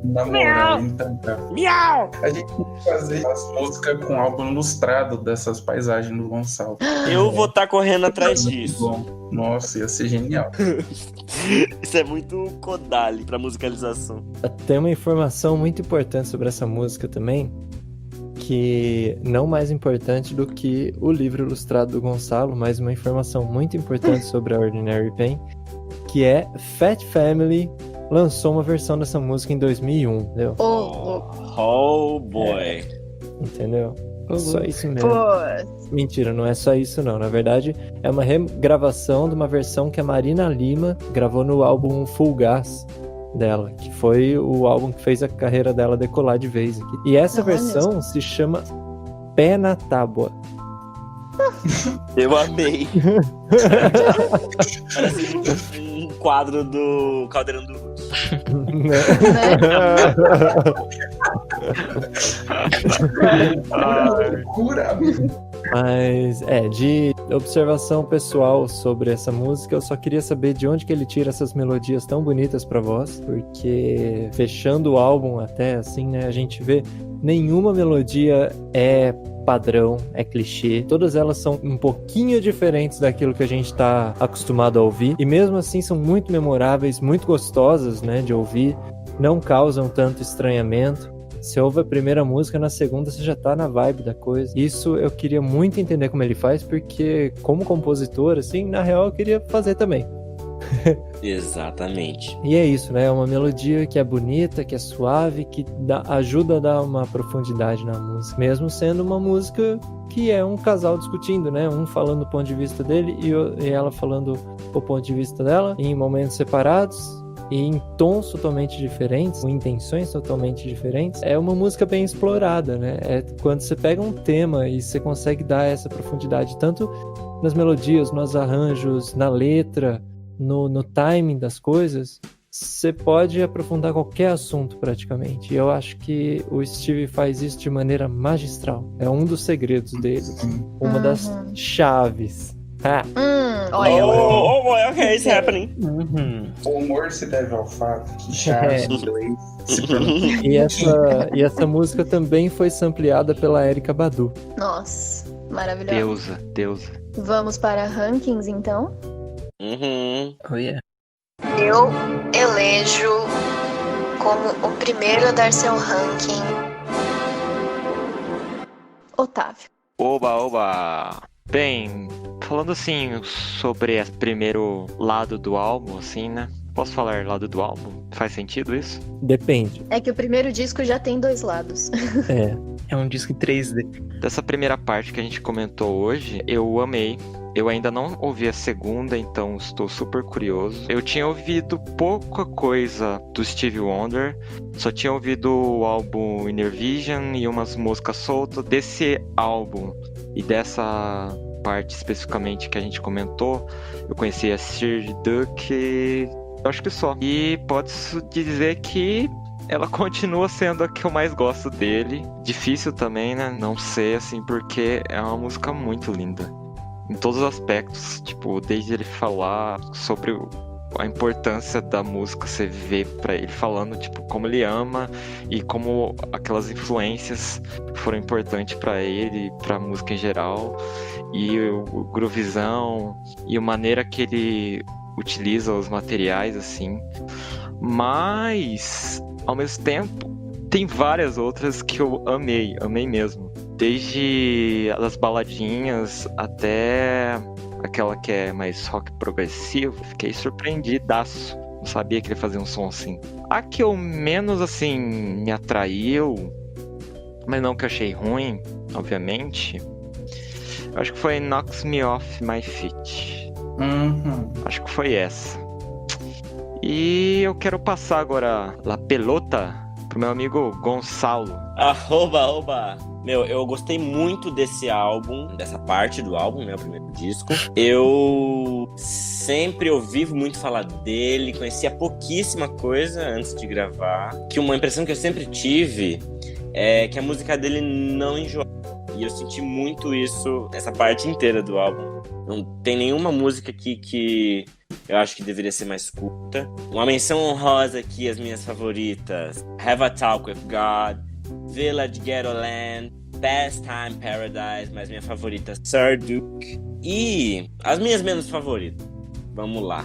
Na moral, então, Miau! a gente tem que fazer as músicas com álbum ilustrado dessas paisagens do Gonçalo. Eu vou estar correndo atrás disso. Bom. Nossa, ia ser genial. Isso é muito Kodali pra musicalização. Tem uma informação muito importante sobre essa música também, que não mais importante do que o livro ilustrado do Gonçalo, mas uma informação muito importante sobre a Ordinary Pain, que é Fat Family lançou uma versão dessa música em 2001, entendeu? Oh boy. Entendeu? Só isso mesmo. Pô. Mentira, não é só isso não. Na verdade, é uma regravação de uma versão que a Marina Lima gravou no álbum Full Gas dela, que foi o álbum que fez a carreira dela decolar de vez aqui. E essa versão se chama Pé na Tábua. Eu amei. Parece um quadro do Caldeirão do Hulk. Loucura. Mas, de observação pessoal sobre essa música, eu só queria saber de onde que ele tira essas melodias tão bonitas pra voz, porque fechando o álbum até, assim, né, a gente vê nenhuma melodia é padrão, é clichê. Todas elas são um pouquinho diferentes daquilo que a gente tá acostumado a ouvir, e mesmo assim são muito memoráveis, muito gostosas, né, de ouvir, não causam tanto estranhamento. Você ouve a primeira música, na segunda você já tá na vibe da coisa. Isso eu queria muito entender como ele faz, porque como compositor, assim, na real eu queria fazer também. Exatamente. E é isso, né? É uma melodia que é bonita, que é suave, que ajuda a dar uma profundidade na música. Mesmo sendo uma música que é um casal discutindo, né? Um falando o ponto de vista dele e ela falando o ponto de vista dela, em momentos separados e em tons totalmente diferentes, com intenções totalmente diferentes. É uma música bem explorada, né? É quando você pega um tema e você consegue dar essa profundidade tanto nas melodias, nos arranjos, na letra, no timing das coisas, você pode aprofundar qualquer assunto praticamente. E eu acho que o Stevie faz isso de maneira magistral. É um dos segredos dele, uma das chaves. Olha. Okay, it's happening. O humor se deve ao fato que Charles em inglês se pronuncia. E essa música também foi sampleada pela Erykah Badu. Nossa, maravilhosa. Deusa. Vamos para rankings, então? Oh, yeah. Eu elejo como o primeiro a dar seu ranking Otávio. Oba! Bem, falando assim sobre o primeiro lado do álbum, assim, né? Posso falar lado do álbum? Faz sentido isso? Depende. É que o primeiro disco já tem 2 lados. É um disco em 3D. Dessa primeira parte que a gente comentou hoje, eu amei. Eu ainda não ouvi a segunda, então estou super curioso. Eu tinha ouvido pouca coisa do Stevie Wonder, só tinha ouvido o álbum Inner Vision e umas músicas soltas. Desse álbum e dessa parte especificamente que a gente comentou, eu conheci a Sir Duke, eu acho que só. E pode-se dizer que ela continua sendo a que eu mais gosto dele. Difícil também, né? Não sei, assim, porque é uma música muito linda. Em todos os aspectos, tipo, desde ele falar sobre a importância da música, você vê pra ele falando, tipo, como ele ama e como aquelas influências foram importantes pra ele, pra música em geral, e o groovizão, e a maneira que ele utiliza os materiais, assim. Mas, ao mesmo tempo, tem várias outras que eu amei mesmo. Desde as baladinhas até aquela que é mais rock progressivo, fiquei surpreendidaço. Não sabia que ele fazia um som assim. A que eu menos, assim, me atraiu, mas não que eu achei ruim, obviamente, eu acho que foi Knocks Me Off My Feet. Acho que foi essa. E eu quero passar agora a pelota pro meu amigo Gonçalo. Arroba. Meu, eu gostei muito desse álbum, dessa parte do álbum, né, o primeiro disco. Eu sempre ouvi muito falar dele, conhecia pouquíssima coisa antes de gravar. Que uma impressão que eu sempre tive é que a música dele não enjoa. E eu senti muito isso nessa parte inteira do álbum. Não tem nenhuma música aqui que eu acho que deveria ser mais curta. Uma menção honrosa aqui, as minhas favoritas: Have a Talk with God, Village Ghetto Land, Pastime Paradise, mas minha favorita Sir Duke. E as minhas menos favoritas, vamos lá.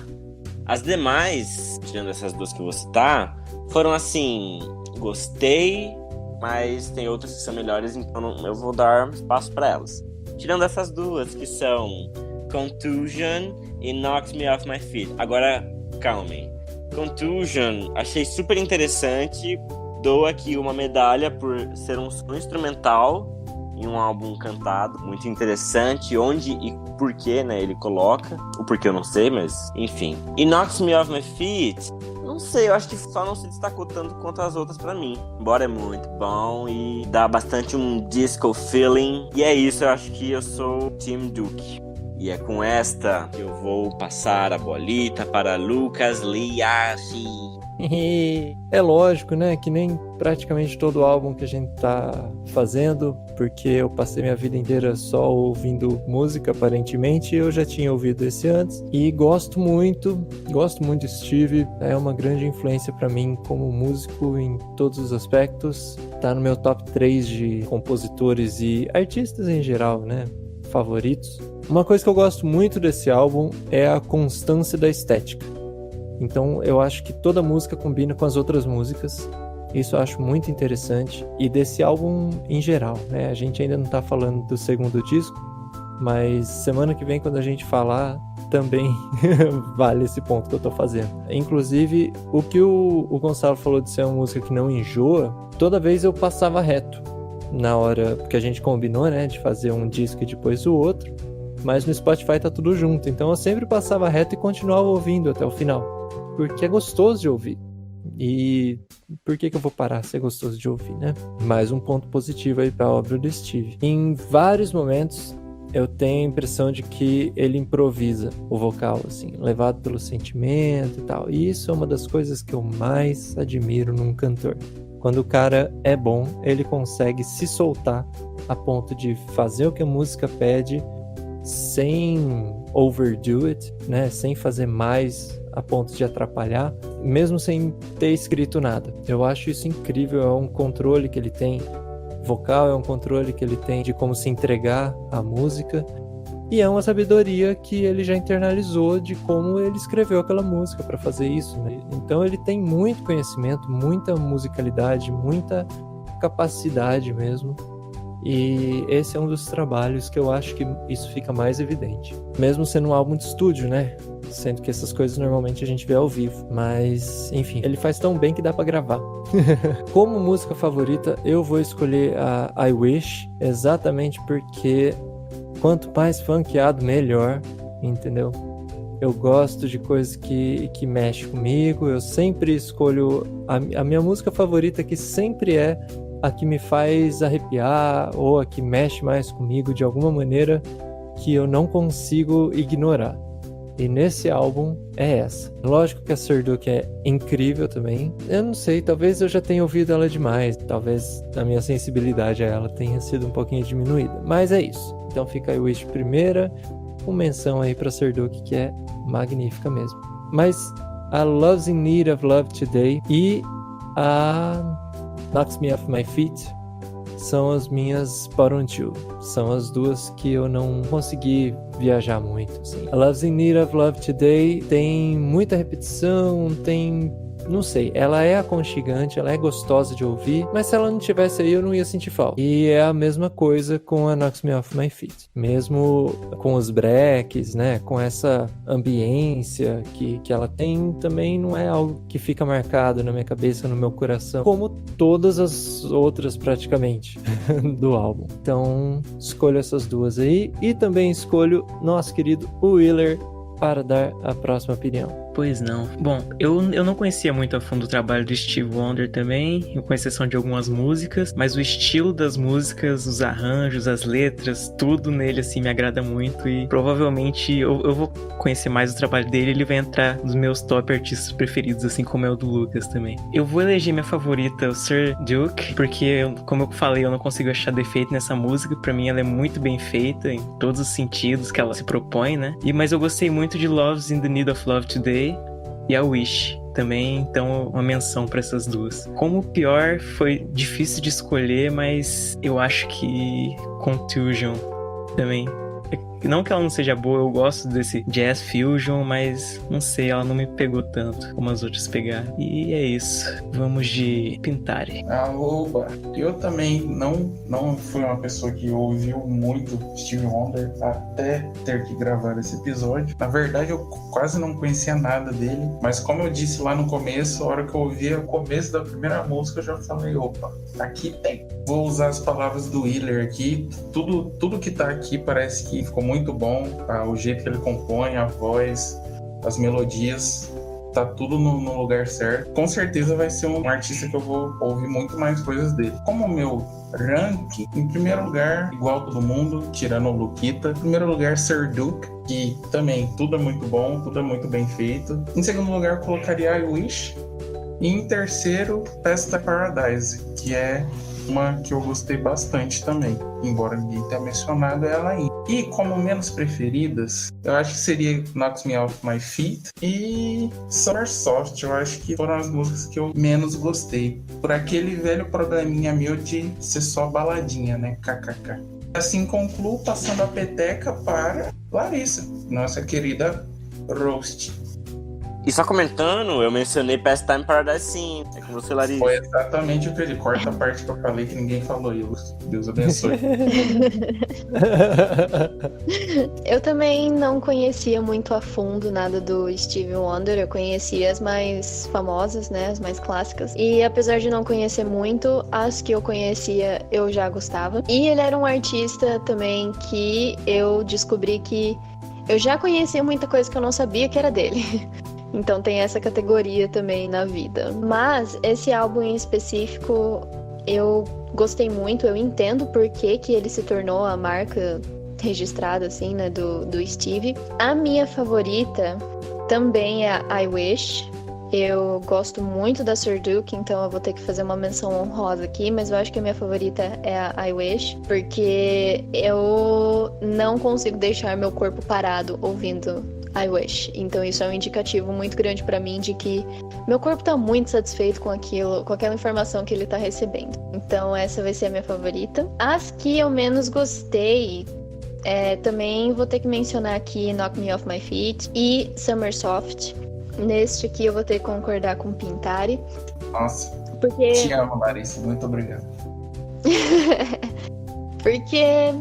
As demais, tirando essas duas que eu vou citar, foram assim, gostei, mas tem outras que são melhores, então eu vou dar espaço para elas. Tirando essas duas, que são Contusion e Knocks Me Off My Feet. Agora, calmem. Contusion, achei super interessante. Dou aqui uma medalha por ser um som instrumental em um álbum cantado, muito interessante, onde e por que, né, ele coloca. O porquê eu não sei, mas enfim. E Knocks Me Off My Feet, não sei, eu acho que só não se destacou tanto quanto as outras pra mim. Embora é muito bom e dá bastante um disco feeling. E é isso, eu acho que eu sou Team Duke. E é com esta que eu vou passar a bolita para Lucas Liachi. E é lógico, né, que nem praticamente todo álbum que a gente tá fazendo, porque eu passei minha vida inteira só ouvindo música, aparentemente, eu já tinha ouvido esse antes, e gosto muito do Steve, é uma grande influência pra mim como músico em todos os aspectos, tá no meu top 3 de compositores e artistas em geral, né, favoritos. Uma coisa que eu gosto muito desse álbum é a constância da estética. Então eu acho que toda música combina com as outras músicas. Isso eu acho muito interessante. E desse álbum em geral, né? A gente ainda não tá falando do segundo disco, mas semana que vem, quando a gente falar, também vale esse ponto que eu tô fazendo. Inclusive, o que o Gonçalo falou de ser uma música que não enjoa, toda vez eu passava reto na hora, porque a gente combinou, né, de fazer um disco e depois o outro. Mas no Spotify tá tudo junto, então eu sempre passava reto e continuava ouvindo até o final. Porque é gostoso de ouvir. E por que eu vou parar se é gostoso de ouvir, né? Mais um ponto positivo aí pra obra do Steve. Em vários momentos, eu tenho a impressão de que ele improvisa o vocal, assim, levado pelo sentimento e tal. E isso é uma das coisas que eu mais admiro num cantor. Quando o cara é bom, ele consegue se soltar a ponto de fazer o que a música pede sem overdo it, né? Sem fazer mais a ponto de atrapalhar, mesmo sem ter escrito nada. Eu acho isso incrível, é um controle que ele tem vocal, é um controle que ele tem de como se entregar à música, e é uma sabedoria que ele já internalizou de como ele escreveu aquela música para fazer isso, né? Então ele tem muito conhecimento, muita musicalidade, muita capacidade mesmo. E esse é um dos trabalhos que eu acho que isso fica mais evidente. Mesmo sendo um álbum de estúdio, né? Sendo que essas coisas normalmente a gente vê ao vivo. Mas, enfim, ele faz tão bem que dá pra gravar. Como música favorita, eu vou escolher a I Wish, exatamente porque quanto mais funkeado, melhor, entendeu? Eu gosto de coisas que mexem comigo. Eu sempre escolho a minha música favorita, que sempre é a que me faz arrepiar ou a que mexe mais comigo de alguma maneira que eu não consigo ignorar. E nesse álbum é essa. Lógico que a Serduk é incrível também. Eu não sei, talvez eu já tenha ouvido ela demais. Talvez a minha sensibilidade a ela tenha sido um pouquinho diminuída. Mas é isso. Então fica aí o Wish primeira, com menção aí pra Serduk, que é magnífica mesmo. Mas a Love's in Need of Love Today e a Knocks Me Off My Feet são as minhas bottom two. São as duas que eu não consegui viajar muito, assim. A Love's in Need of Love Today tem muita repetição, tem... não sei, ela é aconchegante, ela é gostosa de ouvir, mas se ela não tivesse aí eu não ia sentir falta. E é a mesma coisa com a Knocks Me Off My Feet. Mesmo com os breaks, né, com essa ambiência que ela tem, também não é algo que fica marcado na minha cabeça, no meu coração, como todas as outras praticamente do álbum. Então, escolho essas duas aí e também escolho nosso querido Wheeler para dar a próxima opinião. Pois não. Bom, eu não conhecia muito a fundo o trabalho do Steve Wonder também, com exceção de algumas músicas, mas o estilo das músicas, os arranjos, as letras, tudo nele, assim, me agrada muito e provavelmente eu vou conhecer mais o trabalho dele, ele vai entrar nos meus top artistas preferidos, assim como é o do Lucas também. Eu vou eleger minha favorita, o Serduk, porque, como eu falei, eu não consigo achar defeito nessa música, pra mim ela é muito bem feita em todos os sentidos que ela se propõe, né? Mas eu gostei muito de Love's in the Need of Love Today e a Wish também, então uma menção para essas duas. Como pior, foi difícil de escolher, mas eu acho que Contusion também. Não que ela não seja boa, eu gosto desse jazz fusion, mas não sei, ela não me pegou tanto como as outras pegaram. E é isso, vamos de Pintare. Oba! Eu também não fui uma pessoa que ouviu muito Stevie Wonder até ter que gravar esse episódio. Na verdade, eu quase não conhecia nada dele, mas como eu disse lá no começo, a hora que eu ouvi o começo da primeira música, eu já falei, opa, aqui tem. Vou usar as palavras do Wheeler aqui, tudo que tá aqui parece que ficou muito bom, o jeito que ele compõe, a voz, as melodias, tá tudo no lugar certo. Com certeza vai ser um artista que eu vou ouvir muito mais coisas dele. Como o meu rank, em primeiro lugar, igual todo mundo, tirando o Luquita, em primeiro lugar, Serduk, que também tudo é muito bom, tudo é muito bem feito. Em segundo lugar, eu colocaria I Wish. E em terceiro, Pasta Paradise, que é uma que eu gostei bastante também, embora ninguém tenha mencionado ela ainda. E como menos preferidas, eu acho que seria Knocks Me Off My Feet e Summer Soft. Eu acho que foram as músicas que eu menos gostei, por aquele velho probleminha meu de ser só baladinha, né? KKK. Assim concluo passando a peteca para Larissa, nossa querida Roast. E só comentando, eu mencionei Pastime Paradise sim. É com você, Larissa. Foi exatamente o que ele corta a parte que eu falei que ninguém falou. Deus abençoe. Eu também não conhecia muito a fundo nada do Stevie Wonder. Eu conhecia as mais famosas, né? As mais clássicas. E apesar de não conhecer muito, as que eu conhecia eu já gostava. E ele era um artista também que eu descobri que eu já conhecia muita coisa que eu não sabia que era dele. Então tem essa categoria também na vida. Mas esse álbum em específico eu gostei muito. Eu entendo por que ele se tornou a marca registrada assim, né, do Stevie. A minha favorita também é a I Wish. Eu gosto muito da Sir Duke, então eu vou ter que fazer uma menção honrosa aqui, mas eu acho que a minha favorita é a I Wish, porque eu não consigo deixar meu corpo parado ouvindo I Wish. Então isso é um indicativo muito grande pra mim de que meu corpo tá muito satisfeito com aquilo, com aquela informação que ele tá recebendo. Então essa vai ser a minha favorita. As que eu menos gostei, também vou ter que mencionar aqui Knock Me Off My Feet e Summer Soft. Neste aqui eu vou ter que concordar com Pintari. Nossa, porque... te amo, Larissa. Muito obrigado. Porque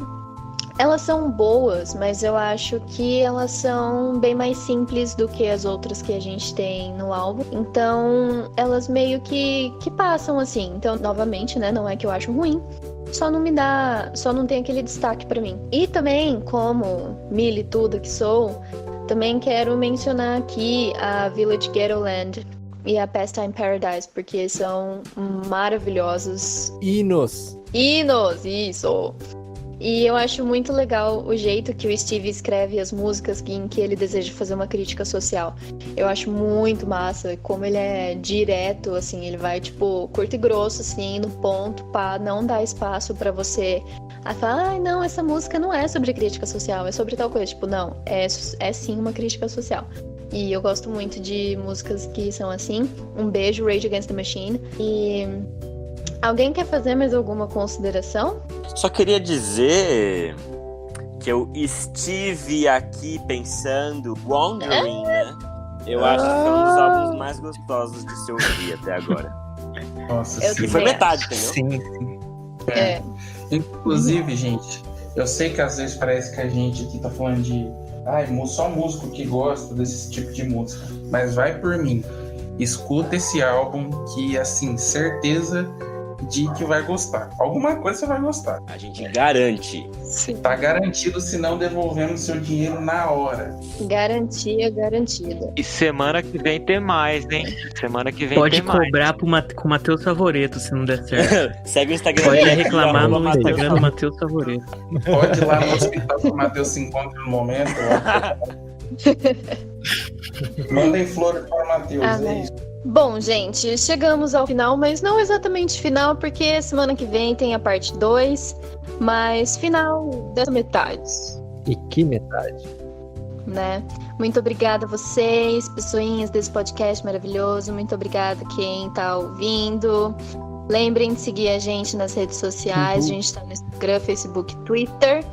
elas são boas, mas eu acho que elas são bem mais simples do que as outras que a gente tem no álbum. Então, elas meio que passam assim. Então, novamente, né, não é que eu acho ruim. Só não tem aquele destaque pra mim. E também, como milituda que sou, também quero mencionar aqui a Village Ghettoland e a Pastime Paradise, porque são maravilhosos. Hinos, isso! E eu acho muito legal o jeito que o Stevie escreve as músicas em que ele deseja fazer uma crítica social. Eu acho muito massa como ele é direto, assim, ele vai, tipo, curto e grosso, assim, no ponto, pra não dar espaço pra você falar, ai, não, essa música não é sobre crítica social, é sobre tal coisa. Tipo, não, é sim uma crítica social. E eu gosto muito de músicas que são assim. Um beijo, Rage Against the Machine. E alguém quer fazer mais alguma consideração? Só queria dizer que eu estive aqui pensando, Wandering, né? Eu acho que foi um dos álbuns mais gostosos de se ouvir até agora. Nossa, E foi metade, entendeu? Sim. Inclusive, gente, eu sei que às vezes parece que a gente aqui tá falando de só músico que gosta desse tipo de música. Mas vai por mim. Escuta esse álbum que, assim, certeza de que vai gostar. Alguma coisa você vai gostar. A gente garante. Sim. Tá garantido, se não devolvendo seu dinheiro na hora. Garantia garantida. E semana que vem tem mais, hein? Semana que vem Pode tem mais. cobrar com o Matheus Favoreto se não der certo. Segue o Instagram Pode dele, reclamar no Matheus Instagram do Matheus Favoreto. Pode ir lá no hospital que o Matheus se encontra no momento. Mandem flores para o Matheus, é isso. Bom, gente, chegamos ao final, mas não exatamente final, porque semana que vem tem a parte 2, mas final dessa metade. E que metade? Né? Muito obrigada a vocês, pessoinhas desse podcast maravilhoso. Muito obrigada a quem tá ouvindo. Lembrem de seguir a gente nas redes sociais. A gente tá no Instagram, Facebook, Twitter.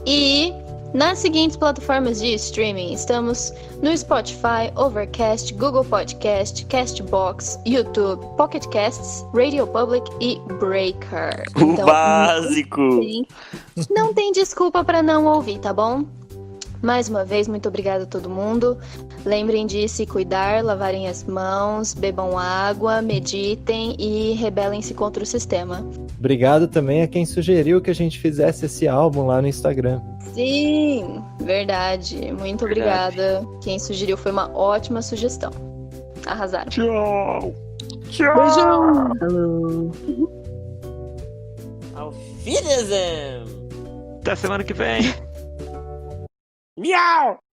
E nas seguintes plataformas de streaming, estamos no Spotify, Overcast, Google Podcast, Castbox, YouTube, Pocket Casts, Radio Public e Breaker. O básico! Não tem desculpa para não ouvir, tá bom? Mais uma vez, muito obrigada a todo mundo. Lembrem de se cuidar, lavarem as mãos, bebam água, meditem e rebelem-se contra o sistema. Obrigado também a quem sugeriu que a gente fizesse esse álbum lá no Instagram. Sim, verdade. Muito obrigada. Quem sugeriu foi uma ótima sugestão. Arrasaram. Tchau! Beijão! Hello. Auf Wiedersehen! Até semana que vem. Miau!